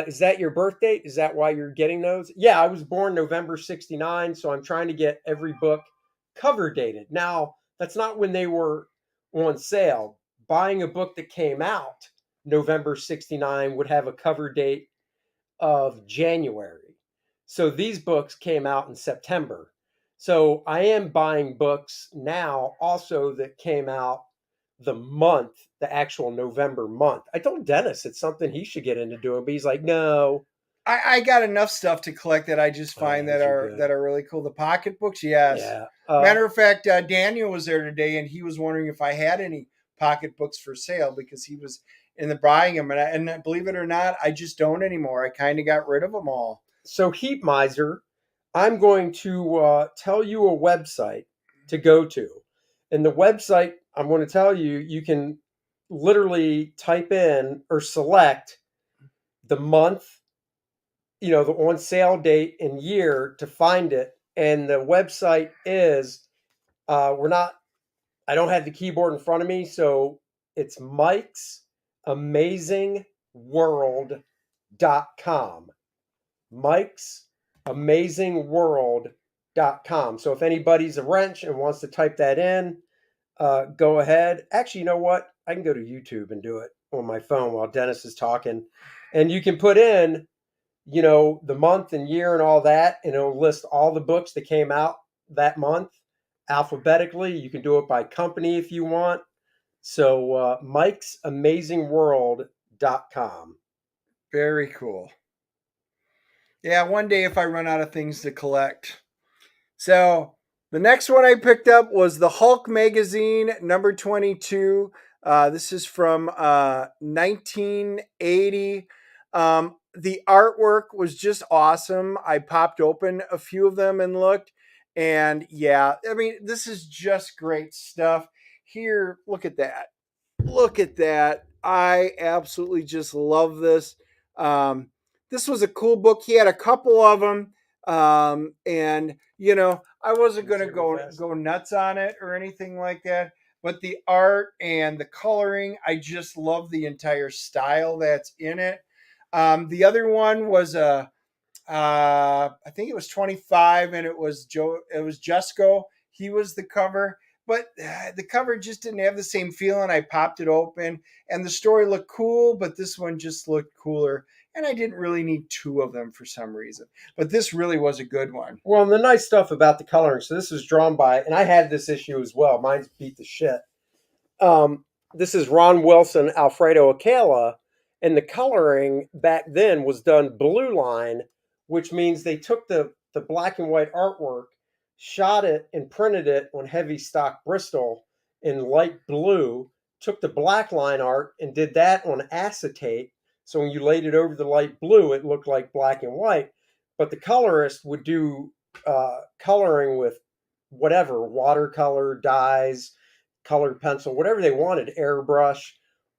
is that your birth date? Is that why you're getting those? Yeah, I was born November 69. So I'm trying to get every book cover dated. Now, that's not when they were on sale. Buying a book that came out November 69 would have a cover date of January. So these books came out in September. So I am buying books now also that came out the month, the actual November month. I told Dennis it's something he should get into doing, but he's like, no. I got enough stuff to collect that I just find that are really cool. The pocketbooks, yes. Yeah. Matter of fact, Daniel was there today, and he was wondering if I had any pocketbooks for sale because he was in the buying them, and believe it or not, I just don't anymore. I kind of got rid of them all. So Heap Miser, I'm going to tell you a website to go to. And the website I'm going to tell you, you can literally type in or select the month, the on sale date and year to find it. And the website is, I don't have the keyboard in front of me. So it's Mike's Amazing World.com. Mike's Amazing World.com. So if anybody's a wrench and wants to type that in, go ahead. Actually, you know what? I can go to YouTube and do it on my phone while Dennis is talking. And you can put in, the month and year and all that, and it'll list all the books that came out that month alphabetically. You can do it by company if you want. So Mike's Amazing World.com. Very cool. Yeah, one day if I run out of things to collect. So the next one I picked up was the Hulk magazine, number 22. This is from 1980. The artwork was just awesome. I popped open a few of them and looked. And yeah, I mean, this is just great stuff. Here, look at that. Look at that. I absolutely just love this. This was a cool book. He had a couple of them. And I wasn't going to go nuts on it or anything like that, but the art and the coloring, I just love the entire style that's in it. The other one was I think it was 25, and it was Jusco. He was the cover, but the cover just didn't have the same feeling. I popped it open, and the story looked cool, but this one just looked cooler. And I didn't really need two of them for some reason. But this really was a good one. Well, and the nice stuff about the coloring, so this was drawn by, and I had this issue as well. Mine's beat the shit. This is Ron Wilson, Alfredo Akela, and the coloring back then was done blue line, which means they took the black and white artwork, shot it and printed it on heavy stock Bristol in light blue, took the black line art and did that on acetate. So when you laid it over the light blue, it looked like black and white. But the colorist would do coloring with whatever, watercolor, dyes, colored pencil, whatever they wanted, airbrush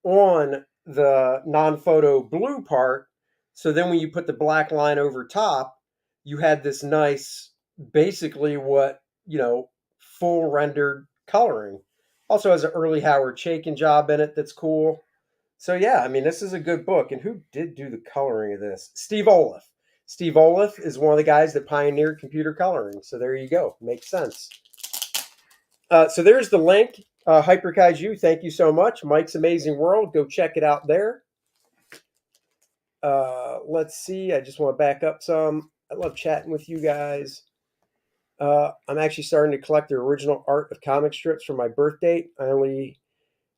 on the non-photo blue part. So then when you put the black line over top, you had this nice, basically what, full rendered coloring. Also has an early Howard Chaykin job in it that's cool. So yeah, I mean, this is a good book. And who did do the coloring of this? Steve Olaf. Steve Olaf is one of the guys that pioneered computer coloring. So there you go. Makes sense. So there's the link. Hyper Kaiju, thank you so much. Mike's Amazing World. Go check it out there. Let's see. I just want to back up some. I love chatting with you guys. I'm actually starting to collect the original art of comic strips for my birth date. I only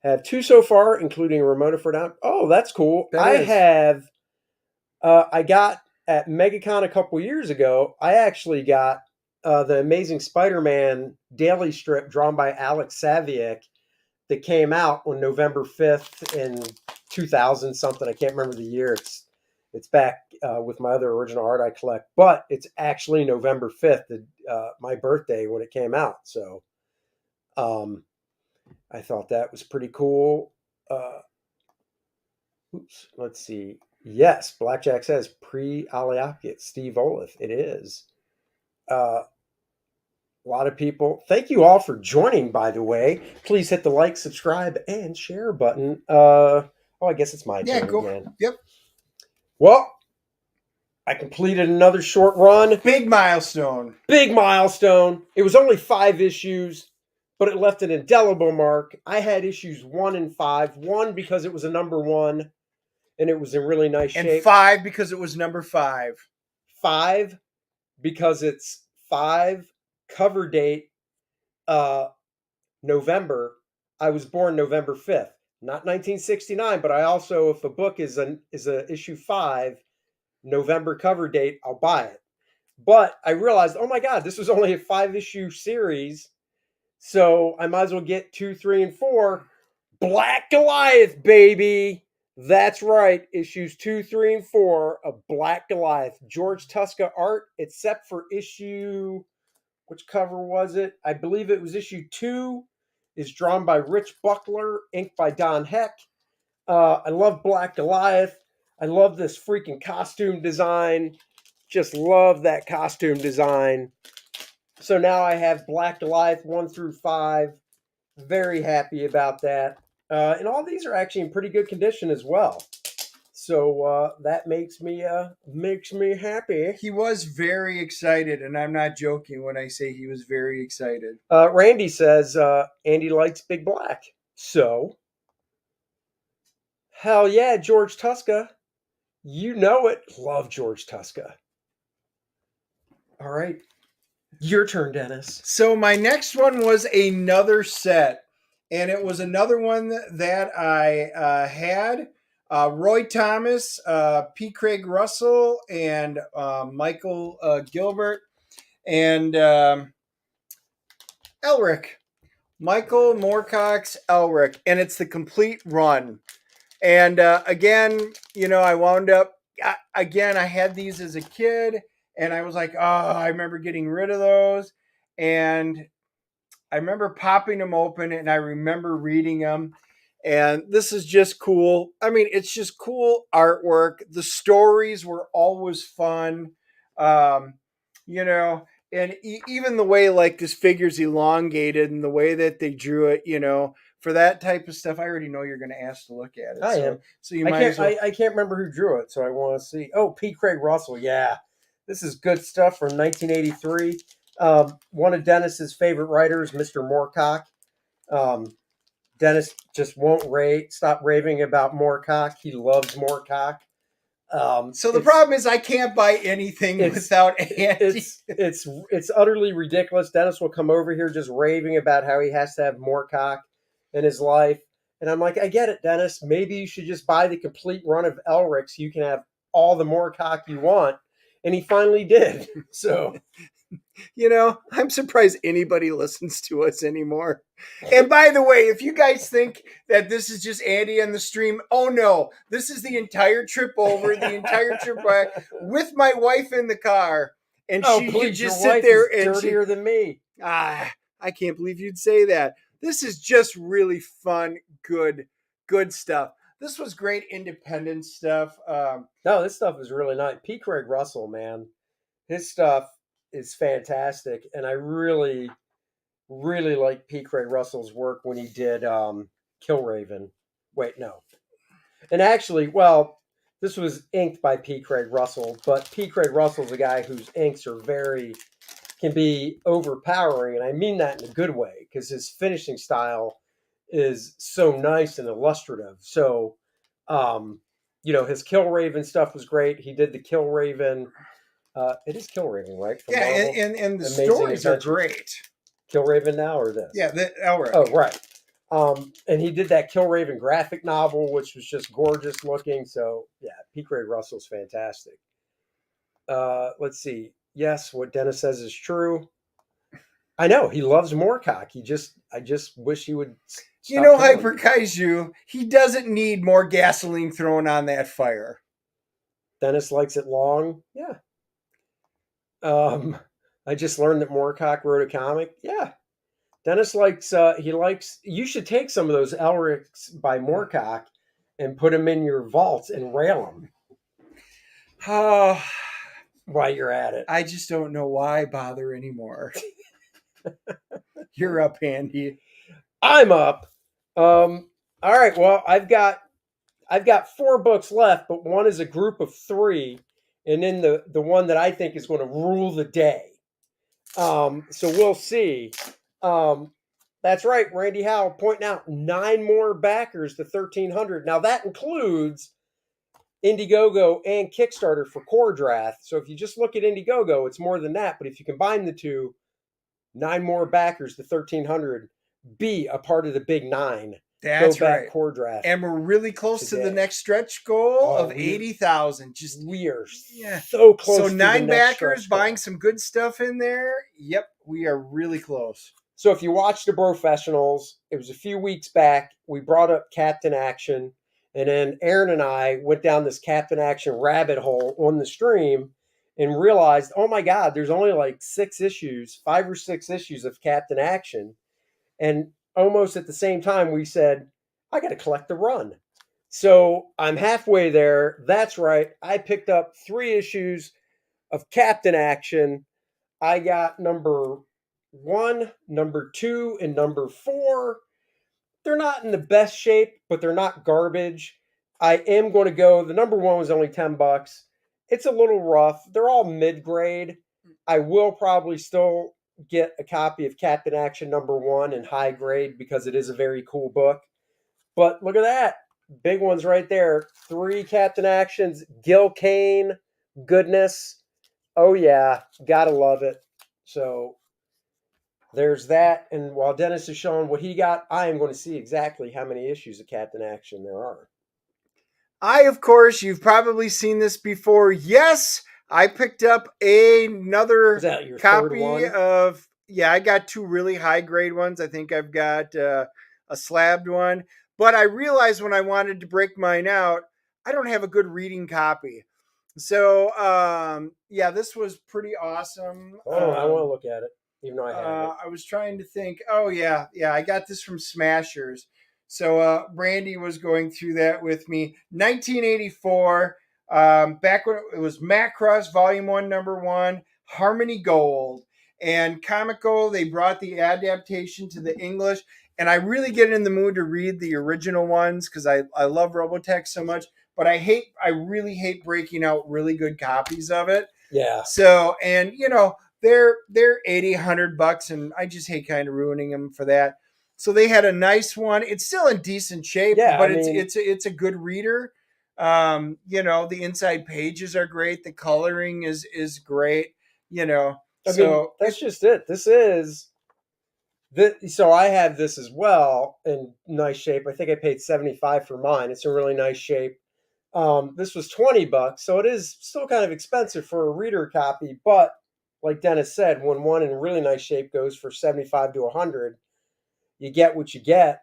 have two so far, including Ramona for down. Oh, that's cool. I got at MegaCon a couple years ago. I actually got the Amazing Spider-Man daily strip drawn by Alex Saviuk that came out on November 5th in 2000 something. I can't remember the year. It's back with my other original art I collect, but it's actually November 5th, my birthday when it came out. So I thought that was pretty cool. Let's see. Yes, Blackjack says pre-Aliakit, Steve Olaf. It is. A lot of people. Thank you all for joining, by the way. Please hit the like, subscribe, and share button. I guess it's my turn again. Yep. Well, I completed another short run. Big milestone. Big milestone. It was only 5 issues, but it left an indelible mark. I had issues 1 and 5. 1 because it was a number 1, and it was in really nice shape. And 5 because it was number 5. 5 because it's 5 cover date November. I was born November 5th, not 1969, but I also, if a book is a issue 5 November cover date, I'll buy it. But I realized, oh my God, this was only a 5-issue series, so I might as well get 2, 3, and 4. Black Goliath, baby. That's right. Issues 2, 3, and 4 of Black Goliath. George Tuska art, except for issue, which cover was it? I believe it was issue 2, is drawn by Rich Buckler, inked by Don Heck. I love Black Goliath. I love this freaking costume design. Just love that costume design. So now I have Black Goliath 1 through 5. Very happy about that. And all these are actually in pretty good condition as well. So that makes me happy. He was very excited, and I'm not joking when I say he was very excited. Randy says Andy likes Big Black. So, hell yeah, George Tuska. You know it. Love George Tuska. All right. Your turn, Dennis. So my next one was another set, and it was another one that I had. Roy Thomas, P. Craig Russell, and Michael Gilbert, and Elric. Michael Moorcock's Elric, and it's the complete run. And again, I wound up, I had these as a kid, and I was like, oh, I remember getting rid of those. And I remember popping them open, and I remember reading them. And this is just cool. I mean, it's just cool artwork. The stories were always fun. And even the way like this figure's elongated and the way that they drew it, for that type of stuff, I already know you're going to ask to look at it. I am. So you might as well. I can't remember who drew it, so I want to see. Oh, P. Craig Russell. Yeah. This is good stuff from 1983. One of Dennis's favorite writers, Mr. Moorcock. Dennis just won't stop raving about Moorcock. He loves Moorcock. So the problem is I can't buy anything without Andy. It's utterly ridiculous. Dennis will come over here just raving about how he has to have Moorcock in his life. And I'm like, I get it, Dennis. Maybe you should just buy the complete run of Elric so you can have all the Moorcock you want. And he finally did. So, I'm surprised anybody listens to us anymore. And by the way, if you guys think that this is just Andy on the stream, oh no, this is the entire trip over, the entire trip back with my wife in the car. And she could just sit there and dirtier than me. I can't believe you'd say that. This is just really fun, good stuff. This was great independent stuff. No, this stuff is really nice. P. Craig Russell, man, his stuff is fantastic, and I really, really like P. Craig Russell's work when he did Killraven. Wait, no. And actually, well, this was inked by P. Craig Russell, but P. Craig Russell's a guy whose inks can be overpowering, and I mean that in a good way, because his finishing style is so nice and illustrative. So, his Killraven stuff was great. He did the Killraven. It is Killraven, right? From Marvel. And the stories are great. Killraven now or this? Yeah, the Elric. Oh, right. And he did that Killraven graphic novel, which was just gorgeous looking. So, yeah, P. Craig Russell's fantastic. Let's see. Yes, what Dennis says is true. I know he loves Moorcock. I just wish he would You stop know, killing Hyper people. Kaiju, he doesn't need more gasoline thrown on that fire. Dennis likes it long. Yeah. Um, I just learned that Moorcock wrote a comic. Yeah. Dennis likes. He likes. You should take some of those Elrics by Moorcock and put them in your vault and rail them Oh, while you're at it. I just don't know why bother anymore. You're up, Andy. I'm up. All right. Well, I've got 4 books left, but one is a group of 3, and then the one that I think is going to rule the day. So we'll see. Um, that's right, Randy Howe pointing out 9 more backers to 1,300. Now that includes Indiegogo and Kickstarter for Kor-Drath. So if you just look at Indiegogo, it's more than that. But if you combine the two, 9 more backers to 1,300. Be a part of the big 9. Go That's back right. Kor-Drath. And we're really close to the today. next stretch goal Oh, of 80,000. Just We are yeah. so close So to 9 the next backers stretch buying goal. some good stuff in there. Yep, we are really close. So if you watch the Professionals, it was a few weeks back, we brought up Captain Action, and then Aaron and I went down this Captain Action rabbit hole on the stream and realized, oh my God, there's only like 6 issues, 5 or 6 issues of Captain Action. And almost at the same time, we said, I got to collect the run. So I'm halfway there. That's right. I picked up 3 issues of Captain Action. I got number 1, number 2, and number 4. They're not in the best shape, but they're not garbage. I am going to go. The number 1 was only $10. It's a little rough. They're all mid grade. I will probably still get a copy of Captain Action number 1 in high grade because it is a very cool book. But look at that. Big ones right there. 3 Captain Actions. Gil Kane. Goodness. Oh, yeah. Gotta love it. So there's that. And while Dennis is showing what he got, I am going to see exactly how many issues of Captain Action there are. Of course, you've probably seen this before. Yes, I picked up another Is that your third copy one? of. Yeah, I got 2 really high grade ones. I think I've got a slabbed one. But I realized when I wanted to break mine out, I don't have a good reading copy. So, yeah, this was pretty awesome. Oh, I want to look at it, even though I have it. I was trying to think. Oh, yeah, I got this from Smashers. So Brandy was going through that with me. 1984, back when it was Macross Volume 1, Number 1, Harmony Gold. And Comic Gold, they brought the adaptation to the English. And I really get in the mood to read the original ones because I love Robotech so much. But I really hate breaking out really good copies of it. Yeah. So, and they're $80, $100, and I just hate kind of ruining them for that. So they had a nice one. It's still in decent shape, Yeah, but I mean, it's a good reader. The inside pages are great. The coloring is great. I mean, So that's just it. This is so I have this as well in nice shape. I think I paid 75 for mine. It's in really nice shape. This was $20, so it is still kind of expensive for a reader copy. But like Dennis said, when one in really nice shape goes for 75 to 100, you get what you get.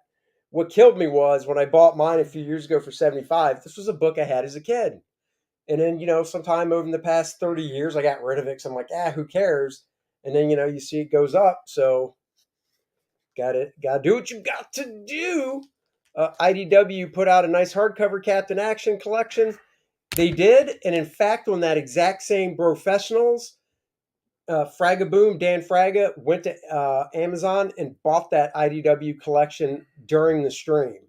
What killed me was when I bought mine a few years ago for 75. This was a book I had as a kid, and then sometime over the past 30 years, I got rid of it because I'm like, who cares? And then you see it goes up, so gotta do what you got to do. IDW put out a nice hardcover Captain Action collection. They did, and in fact, on that exact same Professionals, Fragaboom, Dan Fraga, went to Amazon and bought that IDW collection during the stream.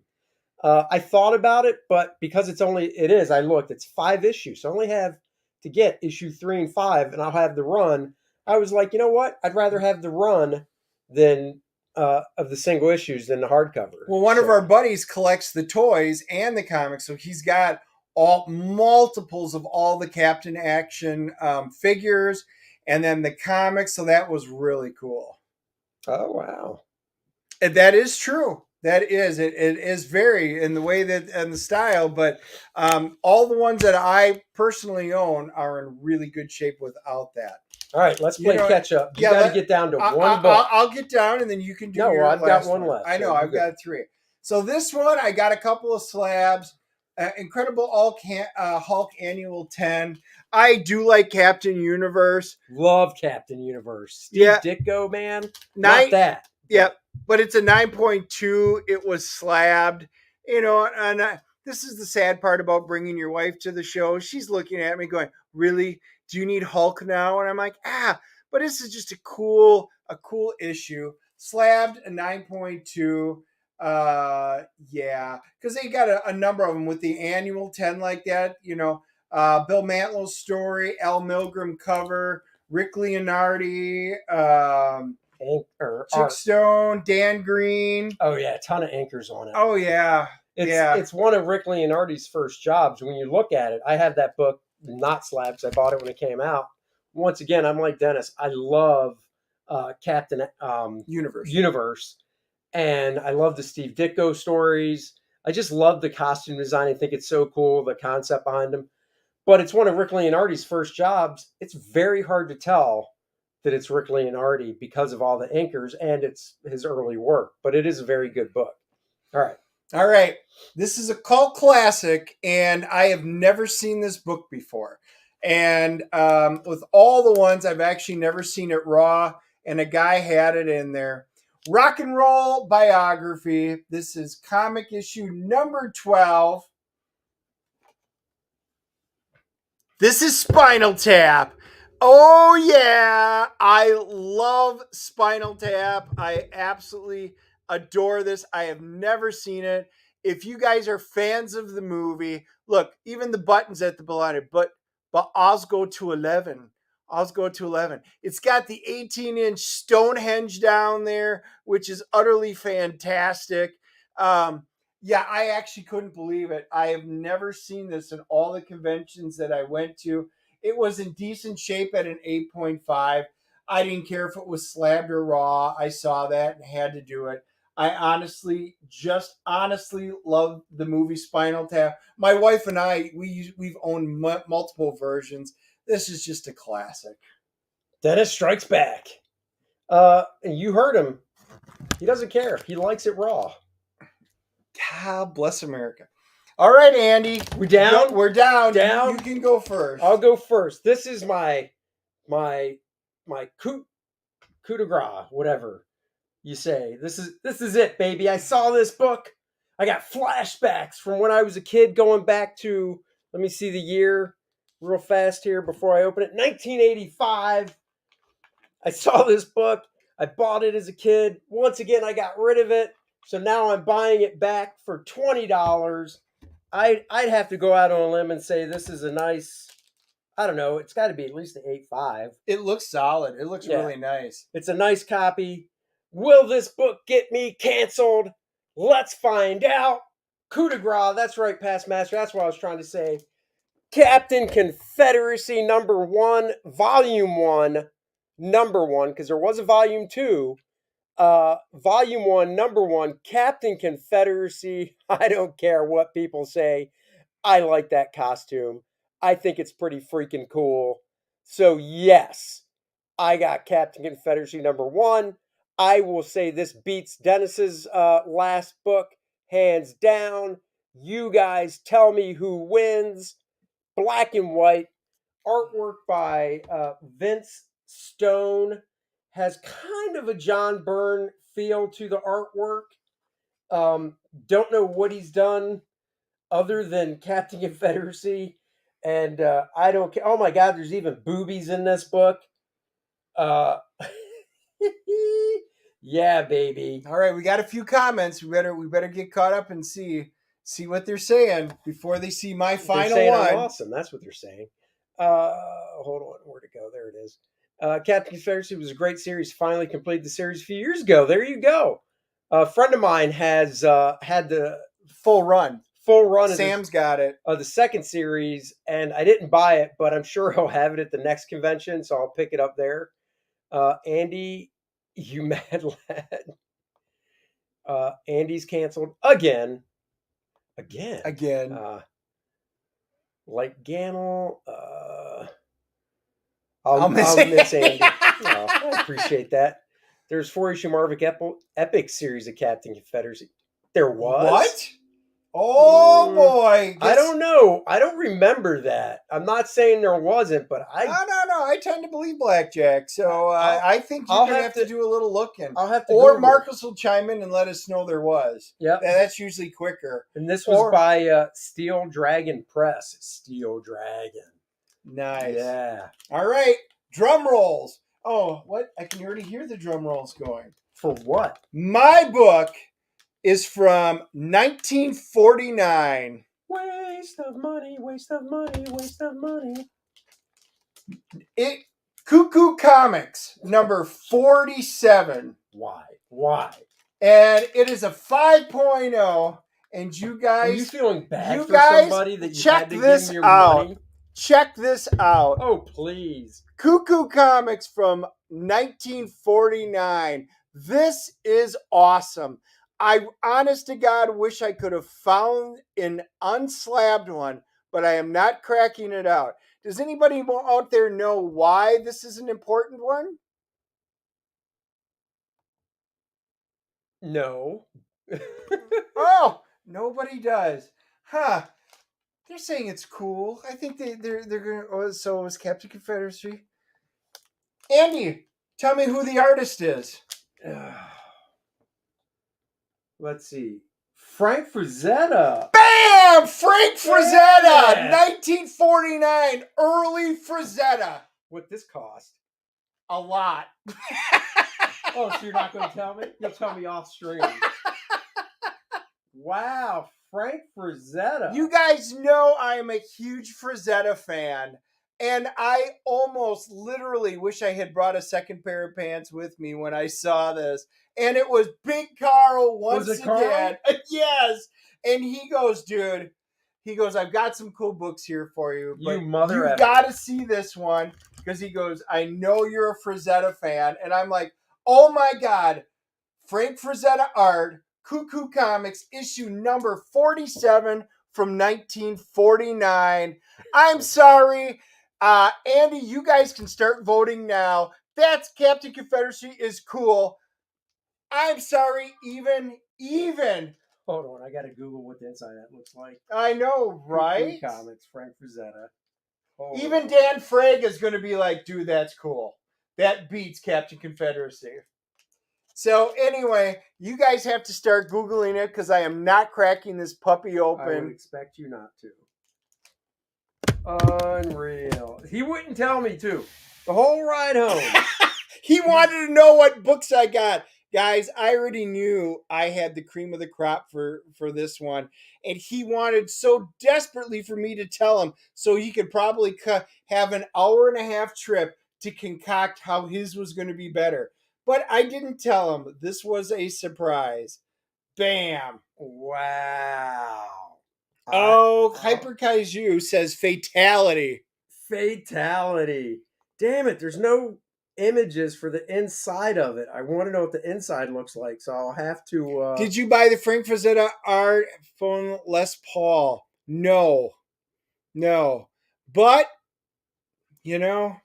I thought about it, but because I looked, it's 5 issues. So I only have to get issue 3 and 5, and I'll have the run. I was like, you know what? I'd rather have the run than of the single issues than the hardcover. Well, one of our buddies collects the toys and the comics, so he's got all multiples of all the Captain Action figures, and then the comics. So that was really cool. Oh wow! And that is true. That is it. It is very in the way that and the style, but all the ones that I personally own are in really good shape without that. All right, let's You play know, catch up. You yeah. got to get down to one book. I'll get down, and then you can do No, your I've got last one left. I So know you I've go. got three. So this one, I got a couple of slabs. Incredible Hulk Annual 10. I do like Captain Universe. Love Captain Universe. Steve Yeah. Ditko, man. Nine. Not that. Yeah, but it's a 9.2. It was slabbed, and this is the sad part about bringing your wife to the show. She's looking at me going, "Really? Do you need Hulk now?" And I'm like, but this is just a cool issue. Slabbed a 9.2. Yeah, because they got a number of them with the annual 10 like that. Bill Mantlow's story, Al Milgrom cover, Rick Leonardi. Chick Stone, Dan Green. Oh yeah, a ton of anchors on it. Oh yeah, it's one of Rick Leonardi's first jobs. When you look at it, I have that book not slabbed because I bought it when it came out. Once again, I'm like Dennis. I love Captain Universe, and I love the Steve Ditko stories. I just love the costume design. I think it's so cool, the concept behind them. But it's one of Rick Leonardi's first jobs. It's very hard to tell that it's Rick Leonardi because of all the inkers and it's his early work. But it is a very good book. All right. This is a cult classic, and I have never seen this book before. And with all the ones, I've actually never seen it raw, and a guy had it in there. Rock and Roll Biography. This is comic issue number 12. This is Spinal Tap. Oh, yeah. I love Spinal Tap. I absolutely adore this. I have never seen it. If you guys are fans of the movie, look, even the buttons at the below it, but Oz go to 11. Oz go to 11. It's got the 18-inch Stonehenge down there, which is utterly fantastic. Yeah, I actually couldn't believe it. I have never seen this in all the conventions that I went to. It was in decent shape at an 8.5. I didn't care if it was slabbed or raw. I saw that and had to do it. I honestly love the movie Spinal Tap. My wife and I, we've owned multiple versions. This is just a classic. Dennis strikes back. You heard him. He doesn't care. He likes it raw. God bless America. All right, Andy. We're down? We're down. Down? You can go first. I'll go first. This is my coup de grace, whatever you say. This is it, baby. I saw this book. I got flashbacks from when I was a kid going back to, let me see the year real fast here before I open it. 1985. I saw this book. I bought it as a kid. Once again, I got rid of it. So now I'm buying it back for $20. I'd have to go out on a limb and say this is a nice, I don't know, it's got to be at least an 8.5. It looks solid. It looks really nice. It's a nice copy. Will this book get me canceled? Let's find out. Coup de grace. That's right, past master. That's what I was trying to say. Captain Confederacy #1, Volume 1, #1, because there was a Volume 2. Volume 1, #1, Captain Confederacy. I don't care what people say. I like that costume. I think it's pretty freaking cool. So yes, I got Captain Confederacy #1. I will say this beats Dennis's last book, hands down. You guys tell me who wins. Black and white, artwork by Vince Stone. Has kind of a John Byrne feel to the artwork. Don't know what he's done other than Captain Confederacy. And I don't care. Oh my God, there's even boobies in this book. Yeah, baby. All right, we got a few comments. We better get caught up and see what they're saying before they see my final one. I'm awesome. That's what they're saying. Hold on, where'd it go? There it is. Captain Confederacy was a great series. Finally completed the series a few years ago. There you go. A friend of mine has had the full run. Sam's got it. The second series, and I didn't buy it, but I'm sure he'll have it at the next convention, so I'll pick it up there. Andy, you mad lad. Andy's canceled again. Again. Like Gannel. I'll miss Andy. Oh, I appreciate that. There's 4-issue Marvel Epic series of Captain Confederacy. There was? What? Oh boy! I don't know. I don't remember that. I'm not saying there wasn't, but No. I tend to believe Blackjack, so I think you're gonna have to do a little looking. I'll have to. Or Google. Marcus will chime in and let us know there was. Yeah, that's usually quicker. And this was by Steel Dragon Press. Steel Dragon. Nice. Yeah. All right. Drum rolls. Oh, what? I can already hear the drum rolls going. For what? My book is from 1949. Waste of money, waste of money, waste of money. Cuckoo Comics, number 47. Why? And it is a 5.0. And you guys... Are you feeling bad for somebody that you had to give them your money? Check this out. Oh, please. Cuckoo Comics from 1949. This is awesome. I, honest to God, wish I could have found an unslabbed one, but I am not cracking it out. Does anybody out there know why this is an important one? No. Oh, nobody does. Huh. They're saying it's cool. I think they're going to... Oh, so is Captain Confederacy. Andy, tell me who the artist is. Let's see. Frank Frazetta. Bam! Frank Frazetta! Yeah. 1949. Early Frazetta. What this cost? A lot. Oh, so you're not going to tell me? You'll tell me off stream. Wow. Frank Frazetta. You guys know I am a huge Frazetta fan. And I almost literally wish I had brought a second pair of pants with me when I saw this. And it was Big Karl once again. Karl? Yes. And he goes, dude, I've got some cool books here for you. But you got to see this one. Because he goes, I know you're a Frazetta fan. And I'm like, oh my God. Frank Frazetta art, Cuckoo Comics, issue number 47 from 1949. I'm sorry. Andy, you guys can start voting now. That's Captain Confederacy is cool. I'm sorry, even. Hold on, I gotta Google what the inside that looks like. I know, right? Cuckoo Comics, Frank Frazetta. Even Dan Frag is going to be like, dude, that's cool. That beats Captain Confederacy. So anyway, you guys have to start Googling it because I am not cracking this puppy open. I would expect you not to. Unreal. He wouldn't tell me to. The whole ride home. He wanted to know what books I got. Guys, I already knew I had the cream of the crop for this one. And he wanted so desperately for me to tell him so he could probably have an hour-and-a-half trip to concoct how his was going to be better. But I didn't tell him. This was a surprise. Bam. Wow. Hyper Kaiju says fatality. Fatality. Damn it, there's no images for the inside of it. I want to know what the inside looks like, so I'll have to... Did you buy the Frank Frazetta art from Les Paul? No. But, you know...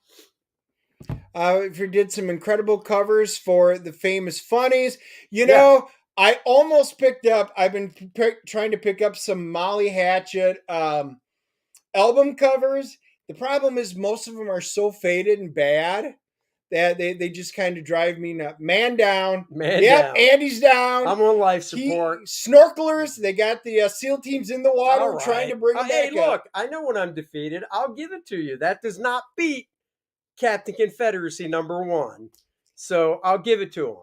if you did some incredible covers for the famous funnies, I almost picked up. I've been trying to pick up some Molly Hatchet album covers. The problem is most of them are so faded and bad that they just kind of drive me nuts. Man down. Yep, Andy's down. I'm on life support. Snorkelers, they got the SEAL teams in the water trying to bring them back up. Hey, look, I know when I'm defeated. I'll give it to you. That does not beat Captain Confederacy #1. So I'll give it to him.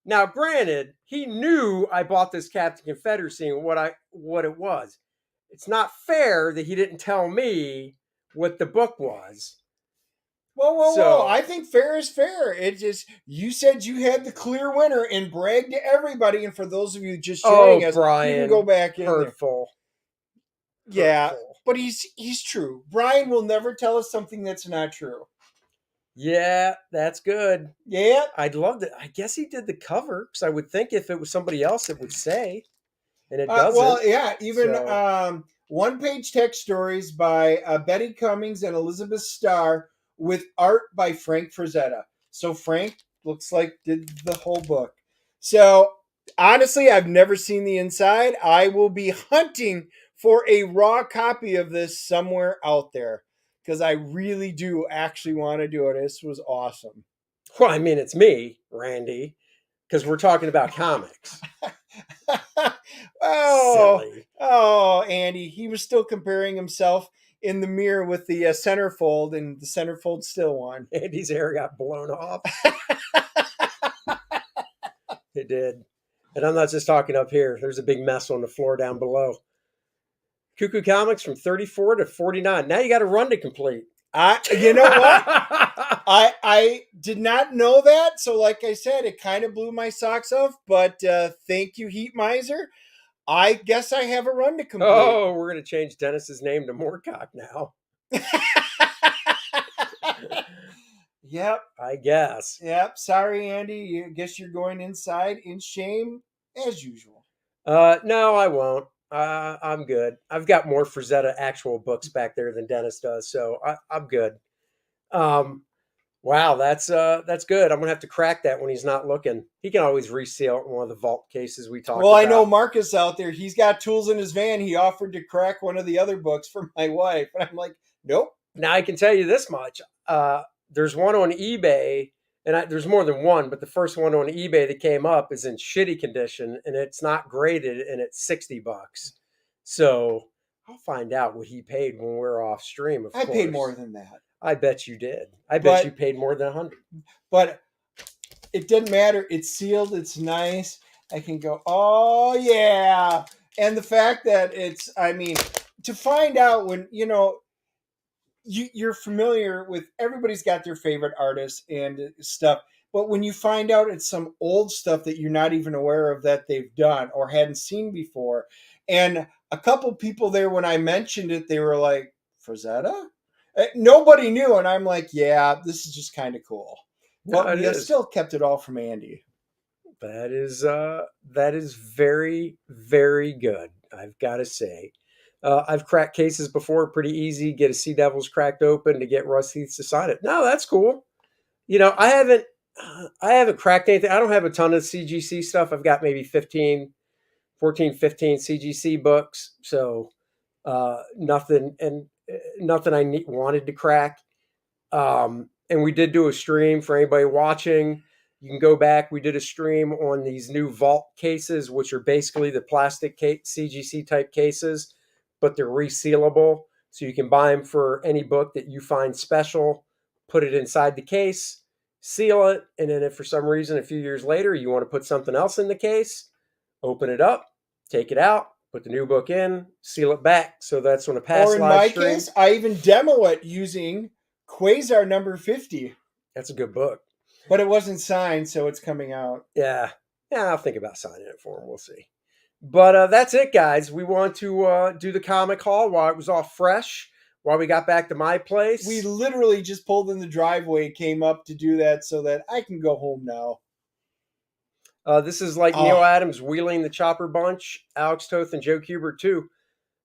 Now, granted, he knew I bought this Captain Confederacy and what it was. It's not fair that he didn't tell me what the book was. Whoa. I think fair is fair. It just, you said you had the clear winner and bragged to everybody. And for those of you just joining us, Brian, you can go back in hurtful. Yeah, but he's true. Brian will never tell us something that's not true. Yeah, that's good. Yeah. I'd love to. I guess he did the cover because I would think if it was somebody else, it would say, and it Well, doesn't. yeah, even So one-page text stories by Betty Cummings and Elizabeth Starr with art by Frank Frazetta. So Frank looks like did the whole book. So honestly, I've never seen the inside. I will be hunting for a raw copy of this somewhere out there because I really do actually want to do it. This was awesome. well, I mean, it's me, Randy, because we're talking about comics. oh, Silly. oh, Andy. He was still comparing himself in the mirror with the centerfold, and the centerfold still won. Andy's hair got blown off. It did. And I'm not just talking up here. There's a big mess on the floor down below. Cuckoo Comics from 34 to 49. Now you got a run to complete. You know what? I did not know that, so like I said, it kind of blew my socks off. But thank you, Heat Miser. I guess I have a run to complete. Oh, we're gonna change Dennis's name to Moorcock now. Yep. I guess. Yep. Sorry, Andy. I guess you're going inside in shame as usual. No, I won't. I'm good. I've got more Frazetta actual books back there than Dennis does, so I'm good. Um, wow, that's good. I'm gonna have to crack that when he's not looking. He can always reseal it in one of the vault cases we talked Well, about. I know Marcus out there. He's got tools in his van. He offered to crack one of the other books for my wife, and I'm like, nope. Now I can tell you this much: there's one on eBay, and there's more than one, but the first one on eBay that came up is in shitty condition, and it's not graded, and it's $60. So I'll find out what he paid when we're off stream. Of I course, paid more than that. I bet you did. I bet you paid more than 100. But it didn't matter. It's sealed. It's nice. I can go, oh yeah. And the fact that it's, I mean, to find out when, you're familiar with, everybody's got their favorite artists and stuff. But when you find out it's some old stuff that you're not even aware of that they've done or hadn't seen before. And a couple people there, when I mentioned it, they were like, Frazetta? Nobody knew. And I'm like, yeah, this is just kind of cool. No, But we still kept it all from Andy. That is very, very good. I've got to say. I've cracked cases before, pretty easy. Get a Sea Devils cracked open to get Russ Heath to sign it. No, that's cool. I haven't cracked anything. I don't have a ton of CGC stuff. I've got maybe 15 CGC books. So nothing I wanted to crack. And we did do a stream for anybody watching. You can go back. We did a stream on these new vault cases, which are basically the plastic CGC type cases, but they're resealable. So you can buy them for any book that you find special, put it inside the case, seal it. And then if for some reason a few years later you want to put something else in the case, open it up, take it out, put the new book in, seal it back. So that's on a past or in live my stream. case, I even demo it using Quasar number 50. That's a good book. But it wasn't signed, so it's coming out. Yeah, I'll think about signing it for him. We'll see. But that's it, guys. We want to do the comic haul while it was all fresh, while we got back to my place. We literally just pulled in the driveway, came up to do that so that I can go home now. This is like Neil Adams wheeling the Chopper Bunch, Alex Toth and Joe Kubert too.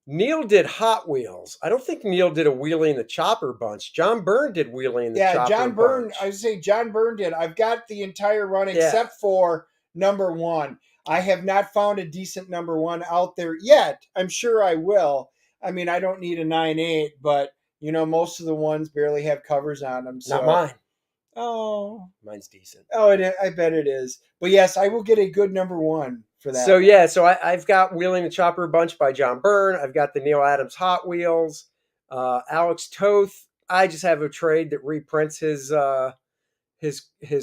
Neil did Hot Wheels. I don't think Neil did a Wheeling the Chopper Bunch. John Byrne did Wheeling the Chopper Bunch. Yeah, John Byrne. I would say John Byrne did. I've got the entire run except for number 1. I have not found a decent number 1 out there yet. I'm sure I will. I mean, I don't need a 9.8, but most of the ones barely have covers on them. So. Not mine. Oh, mine's decent. Oh, I bet it is. But yes, I will get a good number 1 for that. So yeah, so I've got Wheeling the Chopper Bunch by John Byrne. I've got the Neil Adams Hot Wheels. Alex Toth. I just have a trade that reprints his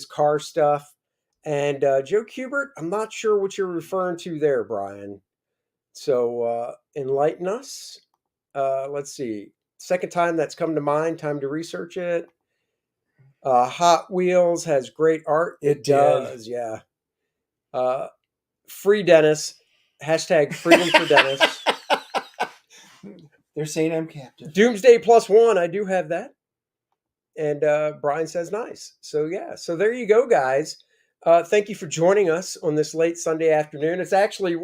car stuff. And Joe Kubert, I'm not sure what you're referring to there, Brian. So enlighten us. Let's see. Second time that's come to mind. Time to research it. Hot Wheels has great art. It does, yeah. Free Dennis. Hashtag freedom for Dennis. They're saying I'm captive. Doomsday +1. I do have that. And Brian says nice. So yeah, so there you go, guys. Thank you for joining us on this late Sunday afternoon. It's actually,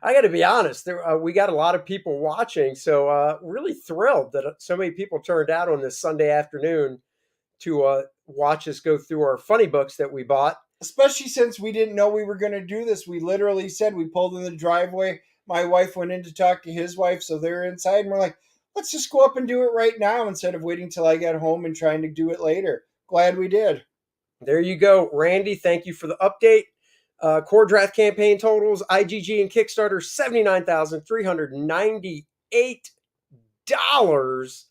I got to be honest, we got a lot of people watching. So really thrilled that so many people turned out on this Sunday afternoon to watch us go through our funny books that we bought. Especially since we didn't know we were going to do this. We literally said, we pulled in the driveway. My wife went in to talk to his wife, so they're inside. And we're like, let's just go up and do it right now instead of waiting till I get home and trying to do it later. Glad we did. There you go. Randy, thank you for the update. Kor-Drath campaign totals, IGG and Kickstarter, $79,398.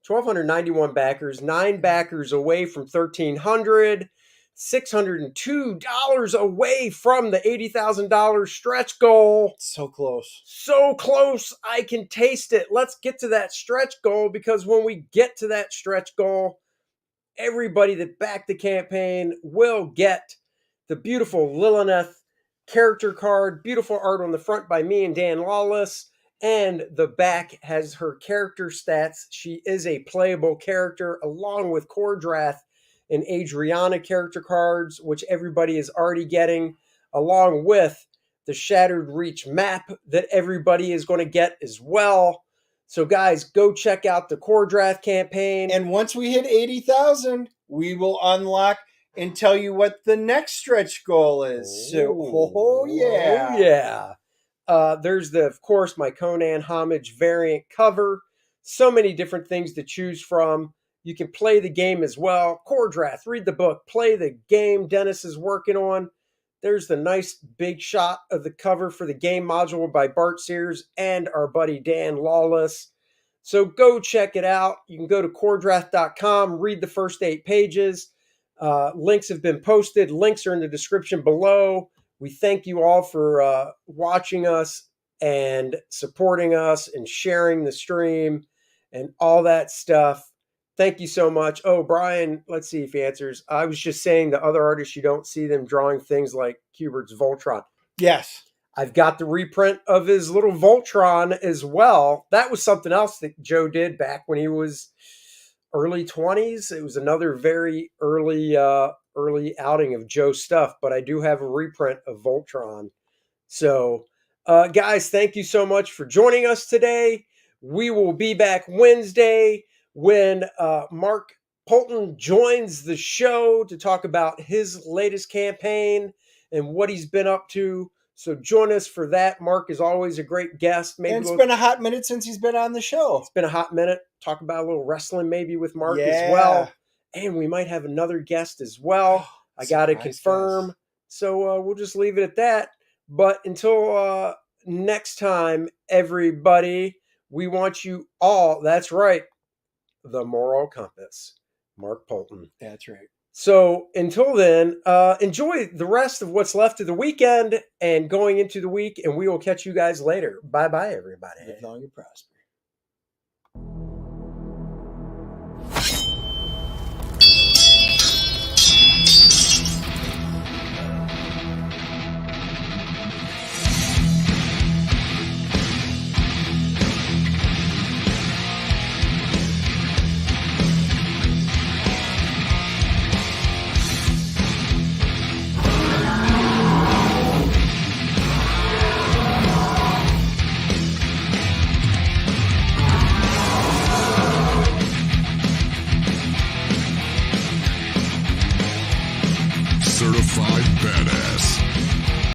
1,291 backers, 9 backers away from 1,300. $602 away from the $80,000 stretch goal. So close. So close. I can taste it. Let's get to that stretch goal, because when we get to that stretch goal, everybody that backed the campaign will get the beautiful Lilith character card. Beautiful art on the front by me and Dan Lawless. And the back has her character stats. She is a playable character, along with Kor-Drath and Adriana character cards, which everybody is already getting, along with the Shattered Reach map that everybody is going to get as well. So guys, go check out the Kor-Drath campaign. And once we hit 80,000, we will unlock and tell you what the next stretch goal is. So, oh yeah. Oh, yeah. There's of course, my Conan homage variant cover. So many different things to choose from. You can play the game as well. Kor-Drath, read the book, play the game Dennis is working on. There's the nice big shot of the cover for the game module by Bart Sears and our buddy Dan Lawless. So go check it out. You can go to Kor-Drath.com, read the first 8 pages. Links have been posted. Links are in the description below. We thank you all for watching us and supporting us and sharing the stream and all that stuff. Thank you so much. Oh, Brian, let's see if he answers. I was just saying the other artists, you don't see them drawing things like Kubert's Voltron. Yes. I've got the reprint of his little Voltron as well. That was something else that Joe did back when he was early 20s. It was another very early outing of Joe stuff, but I do have a reprint of Voltron. So, guys, thank you so much for joining us today. We will be back Wednesday when Mark Polton joins the show to talk about his latest campaign and what he's been up to. So join us for that. Mark is always a great guest. Maybe it's been a hot minute since he's been on the show. It's been a hot minute. Talk about a little wrestling maybe with Mark as well. And we might have another guest as well. I got to confirm. Guys. So we'll just leave it at that. But until next time, everybody, we want you all, that's right, the moral compass, Mark Polton. That's right. So until then, enjoy the rest of what's left of the weekend and going into the week, and we will catch you guys later. Bye-bye, everybody. Live long and prosper. Certified badass.